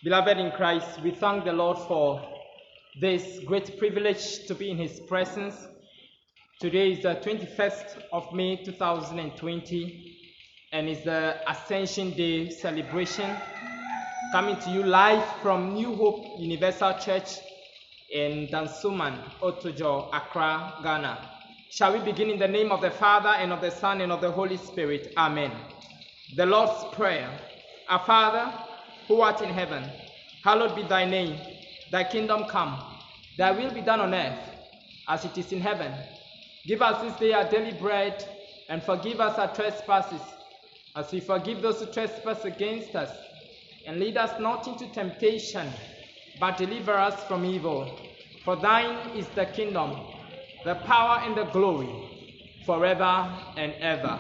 Beloved in Christ, we thank the Lord for this great privilege to be in His presence. Today is the 21st of May 2020 and it's the Ascension Day celebration, coming to you live from New Hope Universal Church in Dansoman, Otojo, Accra, Ghana. Shall we begin in the name of the Father and of the Son and of the Holy Spirit? Amen. The Lord's Prayer. Our Father, who art in heaven, hallowed be thy name. Thy kingdom come. Thy will be done on earth as it is in heaven. Give us this day our daily bread, and forgive us our trespasses, as we forgive those who trespass against us. And lead us not into temptation, but deliver us from evil. For thine is the kingdom, the power, and the glory, forever and ever.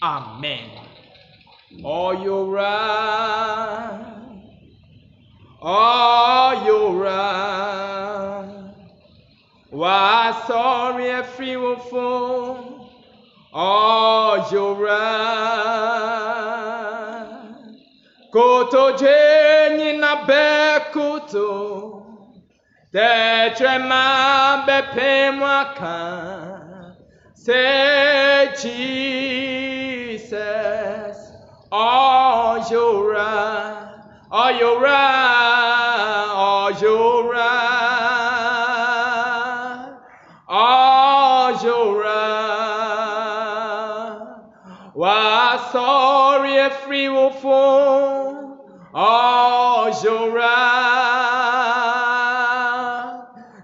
Amen. Oyora, wa sorry a free wolf. Oyora, koto jeni na bekuto, te trema bepe mwaka, say Jesus. Oyora, Oyora, Oyora, Oyora, wa sorry a free wolf. Oyora,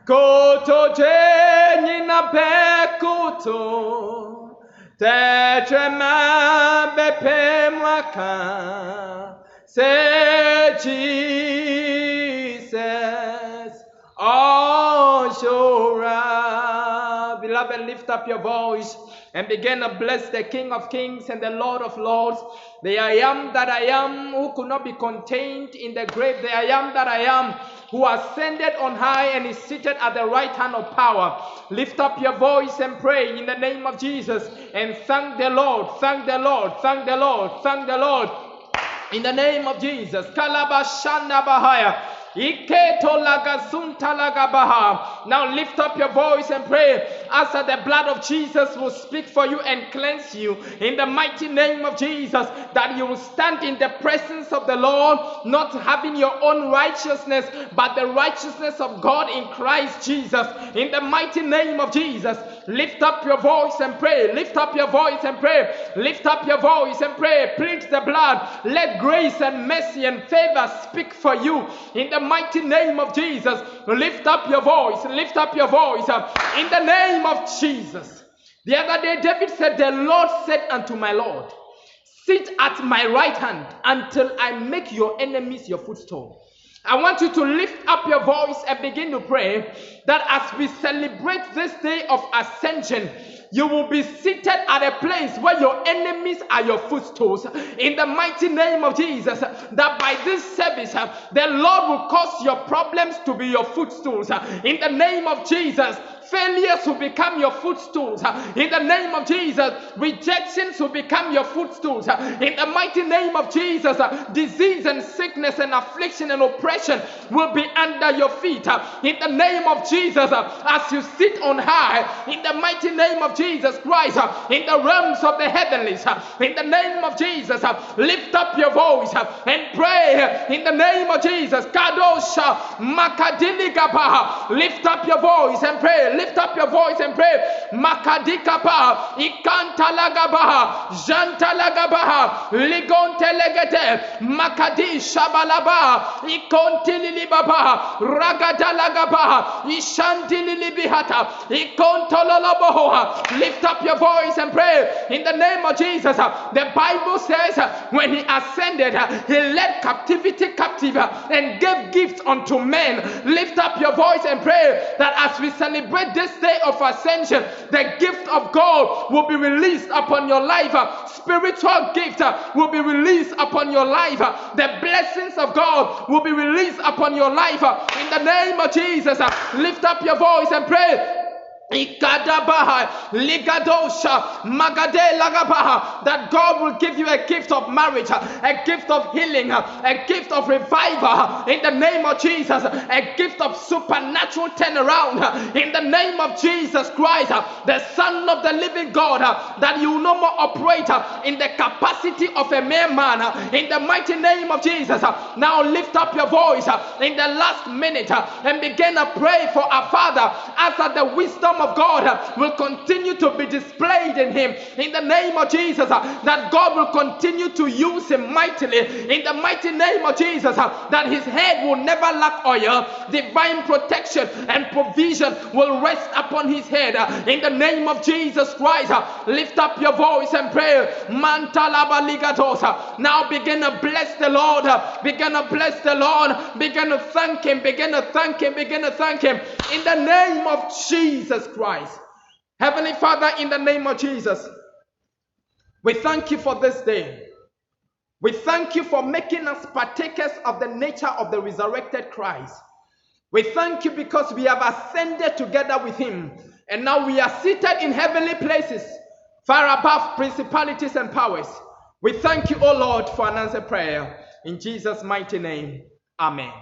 koto jeni na bekuto, te trema bepe mwaka, say Jesus, Oyora. Beloved, lift up your voice and begin to bless the King of Kings and the Lord of Lords, the I am that I am, who could not be contained in the grave, the I am that I am, who ascended on high and is seated at the right hand of power. Lift up your voice and pray in the name of Jesus and thank the Lord, thank the Lord, thank the Lord, thank the Lord. In the name of Jesus. Kalabashanda Bahaya. Now lift up your voice and pray as the blood of Jesus will speak for you and cleanse you in the mighty name of Jesus, that you will stand in the presence of the Lord, not having your own righteousness, but the righteousness of God in Christ Jesus. In the mighty name of Jesus, lift up your voice and pray. Lift up your voice and pray. Lift up your voice and pray. Plead the blood. Let grace and mercy and favor speak for you in the mighty name of Jesus. Lift up your voice. Lift up your voice in the name of Jesus. The other day David said, the Lord said unto my Lord, sit at my right hand until I make your enemies your footstool. I want you to lift up your voice and begin to pray that as we celebrate this day of ascension, you will be seated at a place where your enemies are your footstools. In the mighty name of Jesus, that by this service, the Lord will cause your problems to be your footstools. In the name of Jesus, failures will become your footstools. In the name of Jesus, rejections will become your footstools. In the mighty name of Jesus, disease and sickness and affliction and oppression will be under your feet. In the name of Jesus, as you sit on high, in the mighty name of Jesus Christ, in the realms of the heavenlies, in the name of Jesus, lift up your voice and pray in the name of Jesus. Kadosha Makadiligaba. Lift up your voice and pray. Lift up your voice and pray. Makadikapa, Ikantalagabaha, Jantalagabaha, Ligontelegete, Makadi Shabalaba, Ikontilibaba, Ragadalagabaha, Ishantilibihata, Ikontololoboha. Lift up your voice and pray in the name of Jesus. The Bible says when he ascended, he led captivity captive and gave gifts unto men. Lift up your voice and pray that as we celebrate this day of ascension, the gift of God will be released upon your life. Spiritual gift will be released upon your life. The blessings of God will be released upon your life. In the name of Jesus, lift up your voice and pray Ikadabaha, Ligadosha, Magade Lagabaha, that God will give you a gift of marriage, a gift of healing, a gift of revival in the name of Jesus, a gift of supernatural turnaround in the name of Jesus Christ, the Son of the living God, that you no more operate in the capacity of a mere man in the mighty name of Jesus. Now lift up your voice in the last minute and begin to pray for our Father as the wisdom of God will continue to be displayed in him in the name of Jesus, that God will continue to use him mightily in the mighty name of Jesus, that his head will never lack oil, divine protection and provision will rest upon his head in the name of Jesus Christ. Lift up your voice and pray. Now begin to bless the Lord, begin to bless the Lord, begin to thank him, begin to thank him, begin to thank him in the name of Jesus Christ. Heavenly Father, in the name of Jesus, we thank you for this day. We thank you for making us partakers of the nature of the resurrected Christ. We thank you because we have ascended together with him, and now we are seated in heavenly places, far above principalities and powers. We thank you, O Lord, for an answered prayer. In Jesus' mighty name, amen.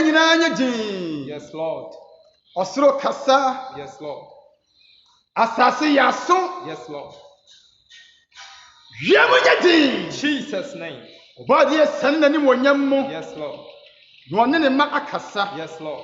nyinaa nye din. Yes, Lord. Osoro kasa. Yes, Lord. Asase yaso. Yes, Lord. Yemu nye din. Jesus' name. Obadi esan nani wonyam. Yes, Lord. No ne ne ma akasa. Yes, Lord.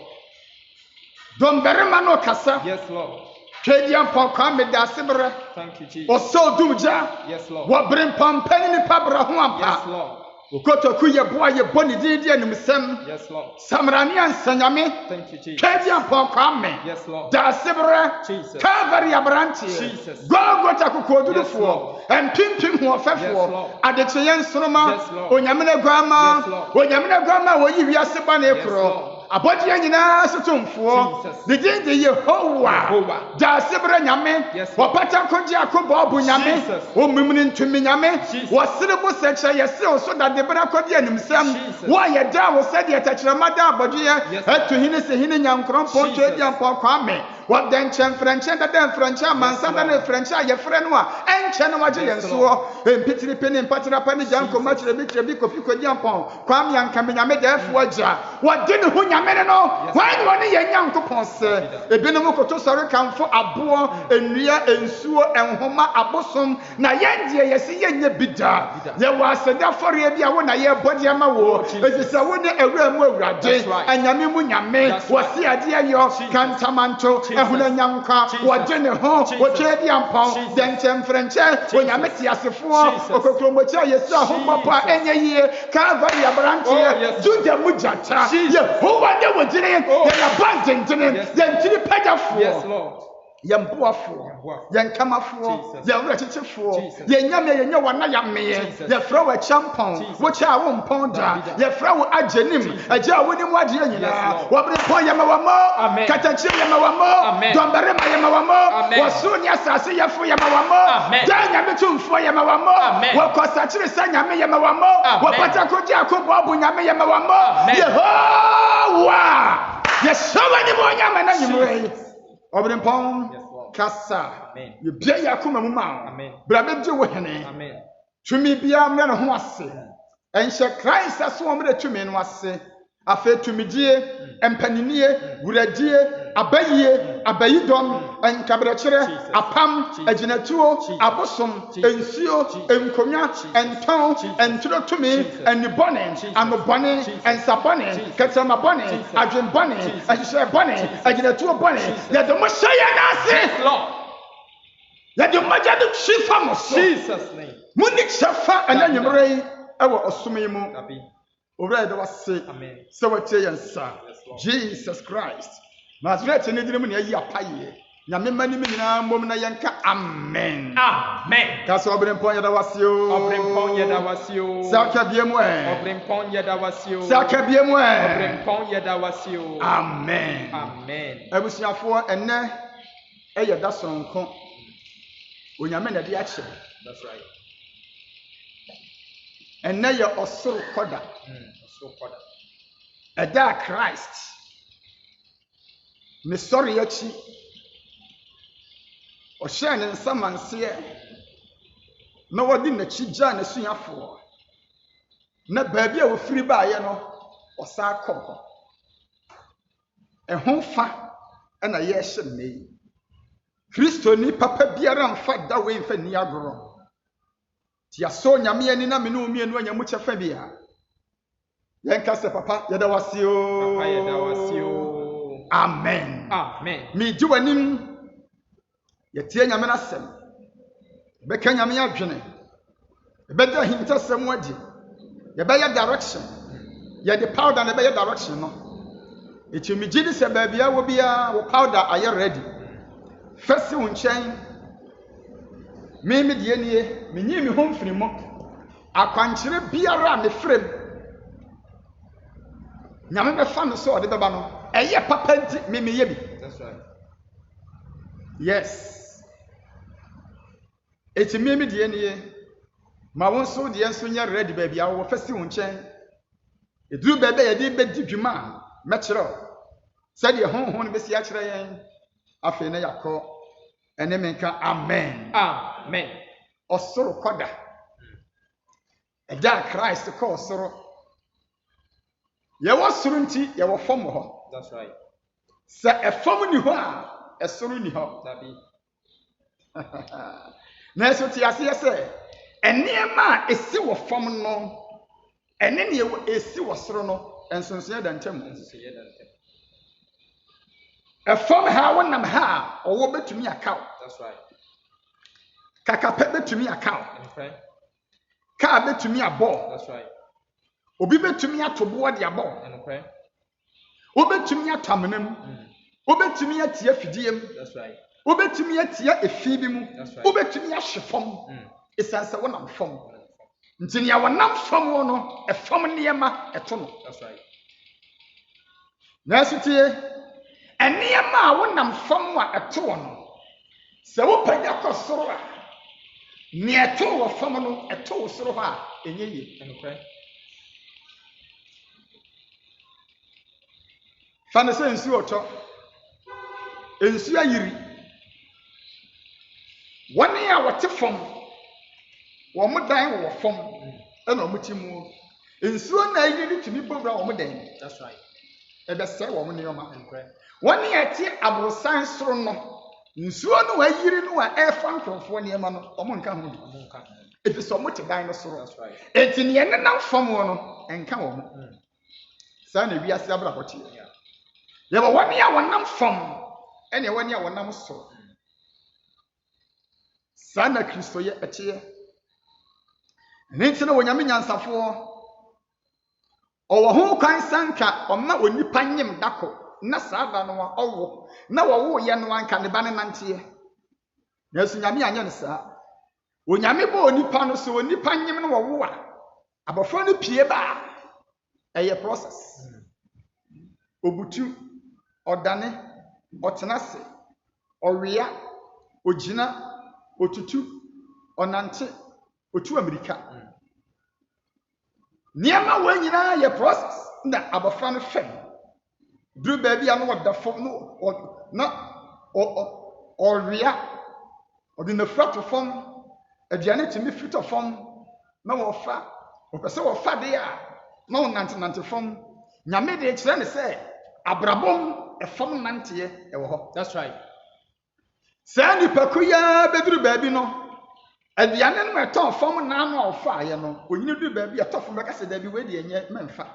Domberema no kasa. Yes, Lord. Twedian pokwa medasebre. Thank you, Jesus. Oso dumja. Yes, Lord. Wo brim pampani ni pabra ho ampa. Yes, Lord. Okotoku ye boa ye boni didi animsem. Yes, Lord. Samrani ansanyame. Thank you, Jesus. Twedian pokwa me. Yes, Lord. Dasebre. Jesus. Calvary abranti. Jesus. Gogota kokodudufo. Lord. Empimpim ho Yes, fefo. Lord. Adecheyen sonoma. Yes, Lord. Onyamene guama. Yes, Lord. Onyamene guama wo yi wiase ba na Yes, ekro. Lord. Abɔdeɛ nyinaa so tomfoɔ Jesus. ne din de Yehowa Yehowa. daasebere nyame Yes, Lord. wɔpata kogye akobɔ ɔbo nyame Jesus. ɔmimini ntumi nyame Jesus. wɔsere bo sɛkyerɛ yɛsew so dadebere akɔde animsɛm Jesus. wɔayɛ da wo sɛdeɛ tɛkyerɛma da abɔdeɛ Yes, atu hene sɛ hene nyankorɔmpɔn Jesus. twɛdi ampɔ kwame wɔda nkyɛmfrɛnkyɛ dada mfrɛnkyɛ amansa da ne mfrɛnkyɛ a yɛfrɛ no a ɛnkyɛ no wagye yɛn Yes, soɔ mpitiri pe ne mpatrapa ne gya nkɔma kyerɛ bi kopi kɔdi ampɔn kwame ankame nyame dɛɛfoɔ agya wɔde ne ho nyame ne no wɔn ne wɔne yɛn nyankopɔn sɛ ebinom koto sɔre kamfo aboɔ nnua nsuo nhoma abosom na yɛn deɛ yɛsi yɛnyɛ bi da yɛwɔ asɛde afɔreɛ bi a wo na yɛbɔ deɛ ma wo efisɛ wo ne awura mu awurade anyame mu nyame wɔsi adeɛ yɔ kantamanto ɛhuna nyanka wɔde ne ho wɔtwe di ampɔn dɛnkyɛmfrɛnkyɛ onyame te asefoɔ okokromokyi a yɛsi ahombɔpɔ a ɛnyɛ yie Calvary aberanteɛ juda mu gyata yehowa ne wɔ gyene yɛn aba ntentene yɛn tiri Yes, pagyafoɔ Lord. yɛn boafoɔ yɛn kamafoɔ yɛn wurakyekyefoɔ yɛn nyame yɛnyɛ wɔn na yɛmmeɛ yɛfrɛ wɔ akyɛmpɔn wokyɛ a wompɔn da yɛfrɛ wɔ agyenim agye a wonim adeɛ nyinaa wɔbere pɔn yɛma wɔ mɔ katakyire yɛma wɔ mɔ dɔmbarima yɛma wɔ mɔ wɔsoro ne asase yɛfo yɛma wɔ mɔ daa nyame tumfoɔ yɛma wɔ mɔ wɔkɔsakyere sɛ nyame yɛma wɔ mɔ wɔpatakogye akobɔɔbo nyame yɛma wɔ mɔ yehowa yɛhyɛ wɔ animuonyam na nyimmerɛ yi Obrinpon kasa yebia yakoma mu ma bra be gye wo hene tumi bia mra ne ho ase enhye Christ aso omre tumi no ase afa tumidie empaninie wuradie abayie abayidom enkabrɛkyerɛ apam aginatuo abosom ensuo enkonya enton entro tumi enibone anobone ensabone ketemabone adwenbone ahyehyɛbone aginatuo bone yɛde mo hyɛ yɛn ase yɛde mogya de hyefa mo so Jesus name muni kyɛfa ɛna nwummerɛ yi ɛwɔ ɔsom yi mu owura yɛde wase sɛ wɔtie yɛn sa Jesus Christ Nazareth ne dine mu ne ayi apaye nyame mani me nyinaa mmom na yɛnka amen ka sɛ ɔberempɔn yɛda wase o sɛ aka bie mu sɛ aka bie mu amen abusuafoɔ ɛnnɛ ɛyɛ da sononko onyame na de akyɛ ɛnnɛ yɛ ɔsoro kɔda ɛda Christ ne sɔre akyi ɔhyɛ ne nsa manseɛ na wɔde n'akyi gyaa n'asuafoɔ na baabi a wɔfiri baeɛ no ɔsan kɔ hɔ ɛho fa ɛna yɛhyɛ nnɛ yi kristoni papa biara mfa da wei mfa nni agorɔ nti yɛasɔ nyame ani na me ne wo mmienu anya mu kyɛfa bi a yɛnka sɛ papa yɛda wase o amen megye w'anim yɛtie nyame no asɛm yɛbɛka nyame adwene yɛbɛda ahintasɛm adi yɛbɛyɛ direction yɛde powder na yɛbɛyɛ direction no ɛti megye di sɛ baabi a wɔ biara wo powder ayɛ ready fɛsi wo nkyɛn me deɛ nie menyi me ho mfiri mu akwankyerɛ biara a mefrɛ mu nyame bɛfa me so ɔde bɛba no ɛyɛ papa nti memeyɛ bi yes ɛti me deɛ nie ma wo nso deɛ nso nyɛ ready baabi a wɔwɔ fɛsi wo nkyɛn ɛduru baabi a yɛde bɛdi dwuma a mɛkyerɛ wo sɛdeɛ honhom no bɛsi akyerɛ yɛn afei na yɛakɔ ɛne menka amen ɔsoro kɔda ɛda Christ kɔɔ soro Yewo soro nti yewo fam ho. That's right. Sa efam ni ho a esoro ni ho. Dabi. Na eso ti ase yese enema esi wo fam no ene ne esi wo soro no ensonso da ntam. Efam ha wonam ha owo betumi akaw. That's right. Kakape betumi akaw. Okay. Ka betumi abo. That's right. Obi betumi atobo de abo. Okay. Obetumi atamanam. Obetumi atia fidiem. That's right. Obetumi atia efi bi mu. That's right. Obetumi ahye fam. Esanse wonam fam. Ntini ya wonam fam wo no efam niema eto no. That's right. Na sutie eniema a wonam fam a eto wo no. Se wo panya kosoro a ne eto wo fam no eto wo soro ha enye ye. Okay. Fane se nsu oto. Ensu ayiri. Wone a wote fam. Wo mo dan wo fam. E na wo ti mu. Ensu na ayiri tumi bobra wo mo dan. That's right. E be se wo mo nioma. Wone a ti abrosan soro no. Ensu no ayiri no a e fa nkrofo niema no. Wo mo nka ho bi. Ebi so mo te dan no soro. That's right. Enti ne ne nam fam wo no enka wo mo. Sa na wiase abra hote. Yeba wone a wonam fam. Ene wone a wonam soro. Sa na Kristo ye etie. Nti na wonyame nyansafo owo ho kwan sanka oma onipa nyem dako na saada no wa owo na wo ye no anka ne ba ne nante na esu nyame anya ne saa onyame bo onipa no so onipa nyem no wo a abofo no pie ba eye process obutu odane otenase owia ogina otutu onante otu Amerika niema we nyina ye process na abofra no fem dru baabi a no wada fom no na owia odina frato fom aduane timi fito fom na wo fa opese wo fa de a na wo nante fom nyame de kire ne se abrabom e fom nante e wo ho. That's right. Sa ni pakuya bedru baabi no aduane no meton fom na no ofa aye no onyine du baabi atofo beka se da bi we de enye memfa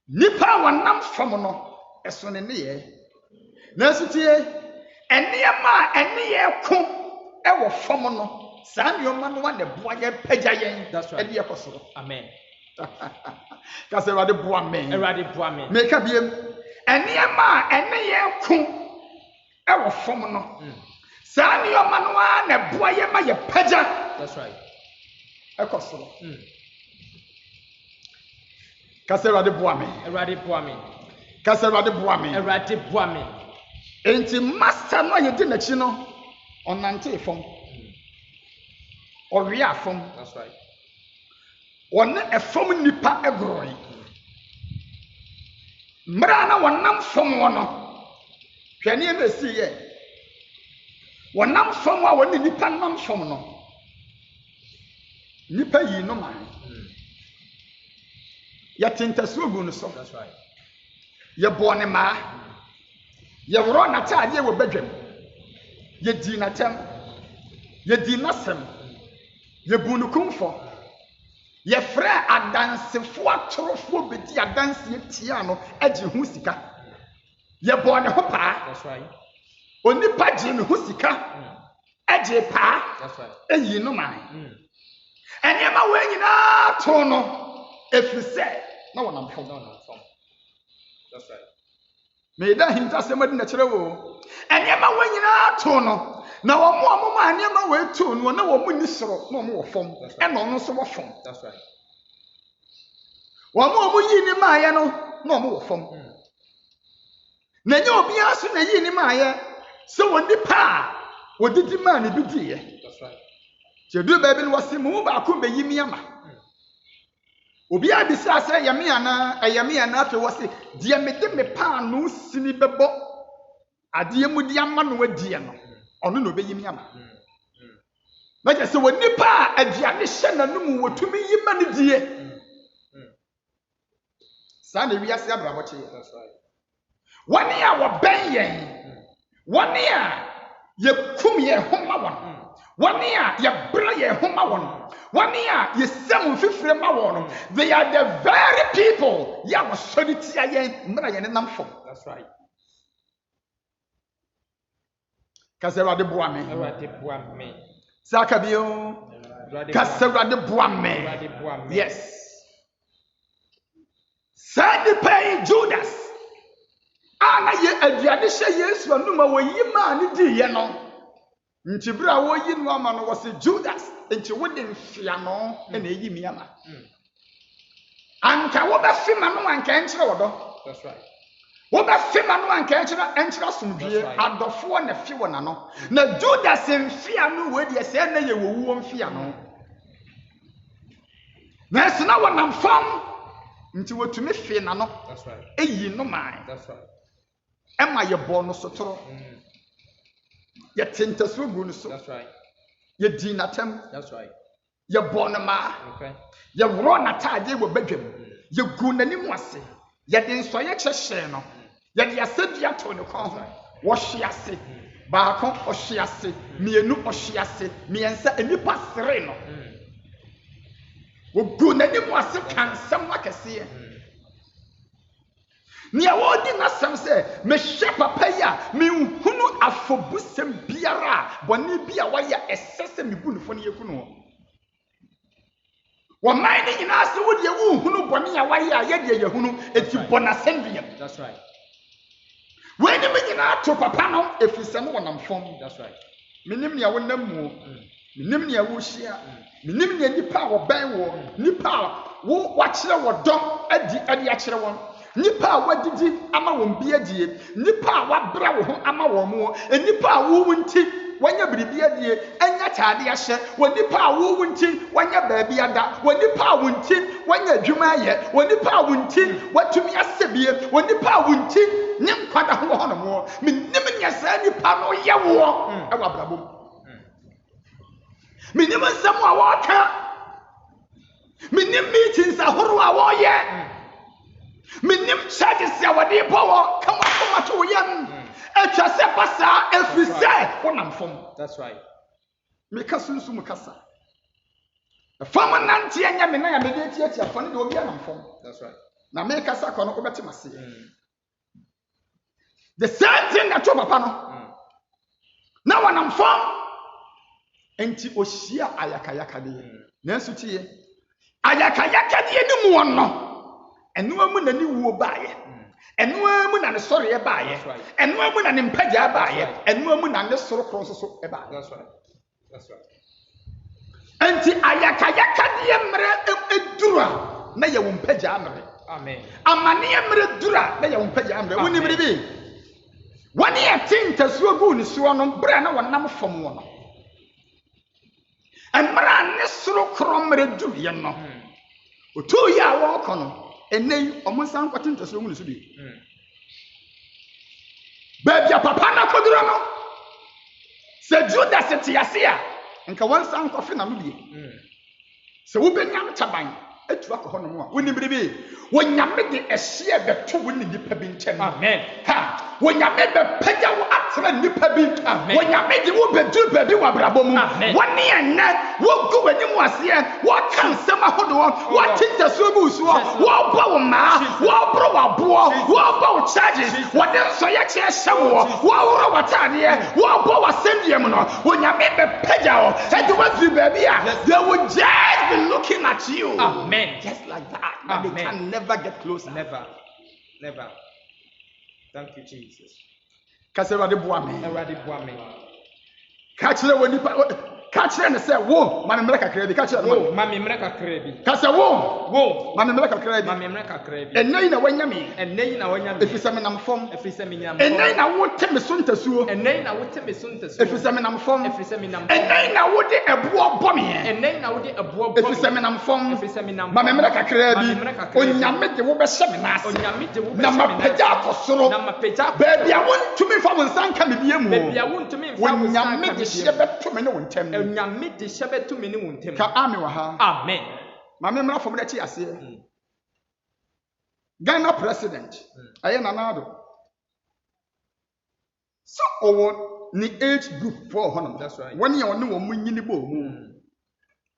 nipa wonam fom no eso ne ye na sutie eniema eniye ko e wo fom no sa nioma no wa ne boa ye pagya yen e de ekosoro. Amen. Ka se rade boa men. Erade boa men. Me ka biem eniema eniye ko e wo fom no sa nioma no wa ne boa ye ma ye pagya. That's right. Ekosoro. Kase rade boa me. Erade boa me. Kase rade boa me. Erade boa me. Enti master no ye di na chi no onante fom. Owe afom. That's right. Won efom nipa egroi. Mra na wonam fom wono. Hwane na si ye. Wonam fom a woni nipa nam fom no. Nipa yi no man. Ya tentasu ogu no so. That's right. Ye bone ma. Ye woro na taade ye wo badwam. Ye di na tem. Ye di na sem. Ye bunukumfo. Ye fra adansefo atorofo bedi adanse tia no agi hu sika. Ye bone ho pa. That's right. Onipa gi ne hu sika. Agi pa. That's right. Eyi no man. Eniema we nyina to no efrise na wonam fom. That's right. Me da hinta semadi na kire wo. Eniema we nyina to no na wo mo ma eniema we to no na wo mu ni soro na wo fom. E no no so wo fom. That's right. Wo mo yi ni ma ye no na wo fom. Na nya obi aso na yi ni ma ye so wo nipa a wo didi ma ni bi di ye. That's right. Je do ba bi no wase mu ba ko be yi mi ama. Obi abisa se yame ana afi wase de me de me pa no sini bebo ade mu de ama no wadie no ono no be yi mi ama. Na je se wo nipa aduane hye na no mu wotumi yi ma no die. Sana wiase abraboche. That's right. One year wa ben yen. 1 year ye kum ye homa won. 1 year ye bra ye homa won. 1 year ye sem fifre ma won. They are the very people ya was soliti yen mra ye nam fom. That's right. Kasera de boa me. Erade boa me. Sakabio. Kasera de boa me. Yes. Sadi pay Judas. Ana ye aduane hye Yesu anuma wo yima ne di ye no. Nti bra wo yi no ama no was Judas. Nti wo de mfia no na eyi mi ama. Anka wo be fima no anka enkyere wo do. That's right. Wo be fima no anka enkyere somdue adofo na fi wo na no. Na Judas mfia no we de se na ye wo wo mfia no. Na se na wo nam fam. Nti wotumi fe na no. That's right. Eyi no man. That's right. Emma ye bo no sotoro. Ye tentaso gu no so. That's right. Ye di natem. That's right. Ye bo no ma. Okay. Ye wro na taade wo badwam. Ye gu nanim ase. Ye de nso ye kyehye no. Ye de asadua to ne kon ho. Wo hye ase. Baako o hye ase. Mienu o hye ase. Miensa enipa sere no. Wo gu nanim ase kan sam akese. Nia wodi na sam se me hwe papa ya me hunu afobusem biara boni bia wa ya esese me bunufo ne yekunu ho wo man ni nyina se wodi ye hunu boni ya wa ya ye de ye hunu eti bona sendiem. That's right. When me nyina to papa no efise no wonam fom. That's right. Minim nia wonam mu minim nia wo hia minim nia nipa wo ban wo nipa wo wa kire wo dom adi akire won. Nipa wadidi ama won biadie nipa wabra wo ho ama wo mo nipa wo wunti wanya bribiadie anya taade ahye wo nipa wo wunti wanya baabi ada wo nipa wunti wanya adwuma aye wo nipa wunti watumi asebie wo nipa wunti nyemkwada ho ho no mo minim nya sa nipa no ye wo e wabrabom minim nsam a wo ka minim meetings ahoro a wo ye minim charges ya wadi power kama to yam etwa se pasa efise wonam fom. That's right. Me kasunsu mu kasa fam nante anya me na ya me de tiatia fa ne de obi anam fom. That's right. Na me kasa ko no ko beti mase the same thing that to papa no na wonam fom enti ohia ayakayaka de na nsu tie ayakayaka de ni mu wono enu amu na ni wuo baaye enu amu na ne sori e baaye enu amu na ne mpaja baaye enu amu na ne soro kron so e baaye. That's right. That's right. Enti ayakayaka de emre edura na ye wo mpaja amre. Amen. Amane emre dura na ye wo mpaja amre. Woni mre bi woni atinta suo gu ni suo no bra na wonam fom wo no emra ne soro kron mre duru ye no otu ya wo kono enei omonsan kwatinta so mu so bi baby papa na koduro no se Judas tiasia nka wansan kofi na no bi se wo benyam taban etu akọ no mo a woni biribi wonyame de ehye beto woni nipa bi nkyem. Amen. Ha wonyame be pagya wo atra nipa bi. Wonyame de wo bedu baby wa brabo mu woni enna wo gu wani mu ase wo kan sem ahodo wo tinta so bu so wo ba wo ma wo bro wa bo wo ba wo charges wo de so ye che hye wo woro watade wo ba wa sendiem no wonyame be pagya wo e de wo fi baby a they will just be looking at you. Amen. Just like that. But they can never get closer. Never. Never. Thank you, Jesus. Kasera de boame. Erade boa me. Kachire woni pa kachire ne se wo mame mre kakra bi kachire wo mame mre kakra bi. Kasa wo mame mre kakra bi. Mame mre kakra bi. Enai na wanya me. Enai na wanya me. Efisa me nam fom. Efisa me nyam fom. Enai na wo te me so ntasuo. Enai na wo te me so ntasuo. Efisa me nam fom. Efisa me nam fom. Enai na wo de ebo bɔ me. Enai na wo de ebo bɔ me. Efisa me nam fom. Efisa me nam. Mame mre kakra bi. Onyame de wo be hye me na ase. Onyame de wo be na mapagya akosoro. Na mapagya. Baby a wontumi fa wo nsanka me bie mu. Baby a wontumi fa wo nsanka me bie mu. Onyame de hye beto me ne wo ntem. Onyame de hye beto me ne wo ntem. Ka ame wa ha. Amen. Mame mra fom de chi ase. Ghana president. Ayana Nado. So our ni age group for honor. That's right. When you know munyini bo mu.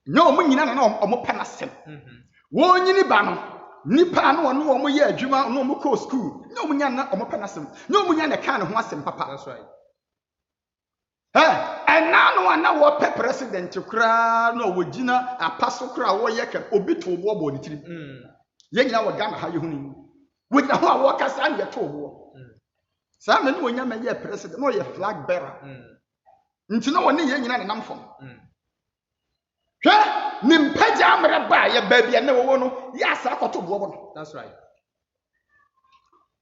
No munyina na omo penasem. Wo nyini ba no. Nipa no ono omo ye adwuma no omo call school. No munya na omo penasem. No munya na kan ho asem papa. That's right. And now no wo pe president kra no wo gina apaso kra wo ye ka obi to bo bo ni tiri. Ye nyina wo Ghana ha ye huni. Wo nyina ho a wo kasa an ye to bo. Sa me no nya me ye president no ye flag bearer. Nti no woni ye nyina ne nam fom. Hwe ni mpaja amre ba ye ba bia na wo no ya sa akoto bo bo no. That's right.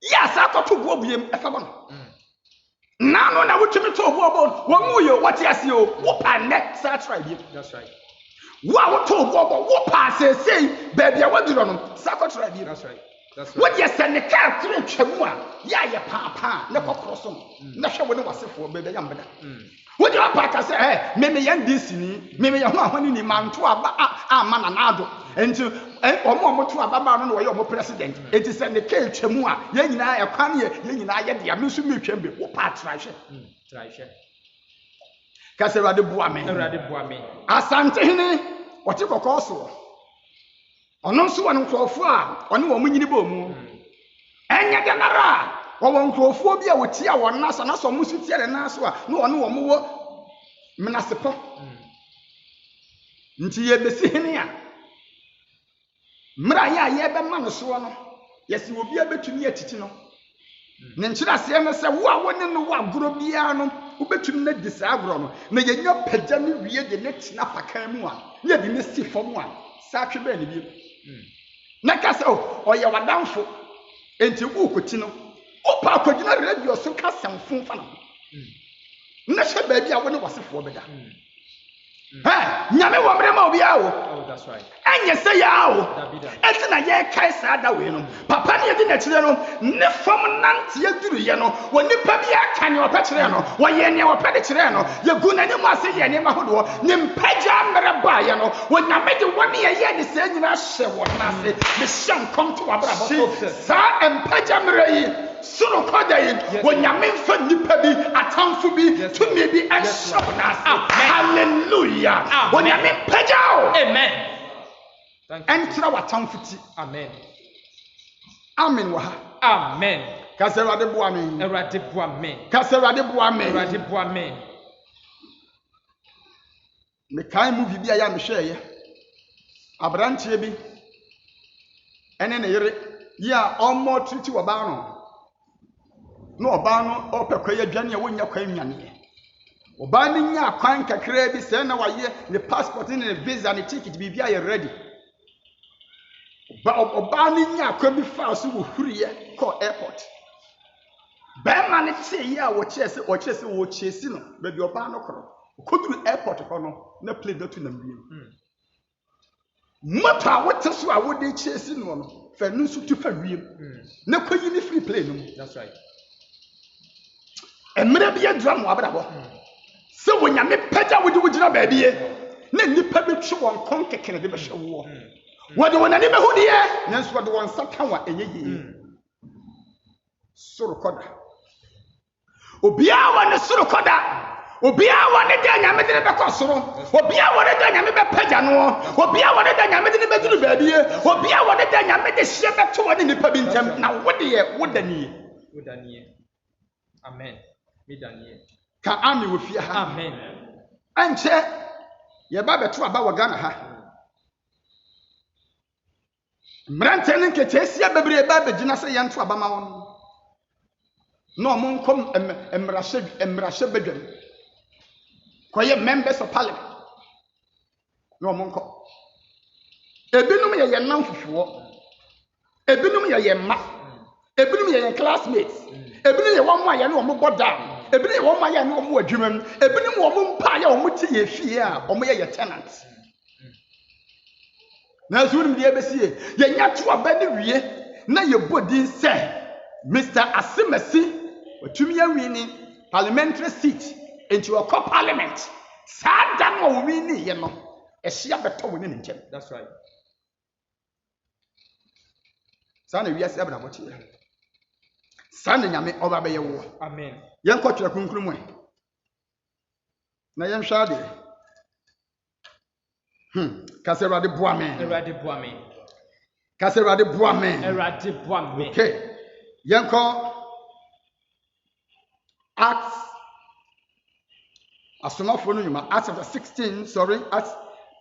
Ya sa akoto bo bo yem efa bo no. Nano na wutumi to bo bo wo mu yo what yasi o wo pa next try bi. That's right. Wa wo to bo bo wo pa sesei ba bia waduro no sa ko try bi. That's right. That's right. What you send the car through twemu a ya ye pa na kokoro so na hwe wo ne wasefo ba bia yambeda. What you apaka say me yan this ni me ye ho ahoni ni manto aba ama na nado enti omo to aba ba no no ye omo president enti send the car twemu a ye nyina ye kwan ye nyina ye de amesu me twem be wo pa try hwe. Try hwe. Kase Awurade boa me. Awurade boa me. Asante hene wote kokko so. Ono nso won nkrofo a one wo munyini ba mu. Enya de nara wo nkrofo bi a wotia won na so musu tie na so a no one wo mo wo menasepo. Nti ye besi hene a mra ya ye be ma no so no yesi obi abetumi atiti no. Ne nkyira se no se wo a woni no wo agoro bia no ubetumi na disa agoro no na ye nya pagya ne wie de ne tina pakan mu a ye de ne si fom a sa twe ba ne bi. Na kase oye wadamfo enti wo koti no opa akogina radio so ka samfo fa no. Na hye ba bia wo ne wasefo beda. Nyame wo mre ma obi a wo. Oh, that's right. Anya say ya wo. Enti na ye kai sa da we no. Papa ne yedi na kire no ne fom nante ye duru ye no. Wo nipa bi aka ne opa kire no. Wo ye ne opa de kire no. Ye gu na ne mu ase ye ne ma hodo. Ne mpaja mre ba ye no. Wo nyame de wo ne ye ne se nyina hye wo na se. Me hyam kom to wabrabo so. Sa empaja mre yi suru koda yi wo nyame fa nipa bi atamfo bi to me bi ehye na se. Hallelujah. Wo nyame mpaja o. Amen. Entra watamfuti. Amen. Amen wa ha. Amen. Kase Awurade boa me. Awurade boa me. Kase Awurade boa me. Awurade boa me. Me kan movie bi aya me hwe ye. Abrantie bi. Ene ne yere ya omo triti wo ba no. No oba no opekwa ya dwane ya wonya kwa nwane. Oba ni nya kwan kakra bi se na waye ne passport ne visa ne ticket bi bia ye ready. Oba ni nya kwa bi fa so wo huriye call airport. Ba ma ne tie ya wo chese wo chese no ba bi oba no koro. Koduru airport ko no na plane do to na wiem. Mata wote so a wo de chese no fa nu su tu fa wiem. Na kwayi ni free plane no. That's right. Emre bi adura mo abrabo. Se wo nyame pagya wo de wo gina ba bie. Na nipa betwe won kon kekere de be hwe wo. Wo de wonani be hudiye, nanso wo de won saka wa enyeyi. Suru koda. Obia wa ne suru koda. Obia wa ne da nyame de be kosoro. Obia wa ne da nyame be pagya no. Obia wa ne da nyame de be duru ba bie. Obia wa ne da nyame de hye be to wo ne nipa bi ntem na wo de ye wo danie. Wo danie. Amen. Me danie. Ka ami wo fie ha. Amen. Anche ye ba beto aba wo Ghana ha. Mrante ne nketesia bebre ba begina se ye nto aba ma won. No mo nkom emrahye bedwam. Koye members of parliament. No mo nkom. Ebinum ye nam fufuo. Ebinum ye ma. Ebinum ye classmates. Ebinum ye won mo aye ne wo mo boda. Ebini ye won ma ye ne wo mo adwumam. Ebini mo mo mpa ye wo mo ti ye fie a wo mo ye tenants. Na zunim de ebesie ye nya to aba ne wie na ye bodi se Mr. Asimasi watumi ya wini parliamentary seat into a parliament. Sa dan wo wini ye no ehia beto wo ne nkyem. That's right. Sana wiase abraboti. Sana nyame oba be yewo. Amen. Yen ko twere kunkuru na yen hwa de. Kaserade boa me. Erade boa me. Kaserade boa me. Erade boa me. Okay. Yen ko Acts Asomafo no nyuma Acts chapter 16, Acts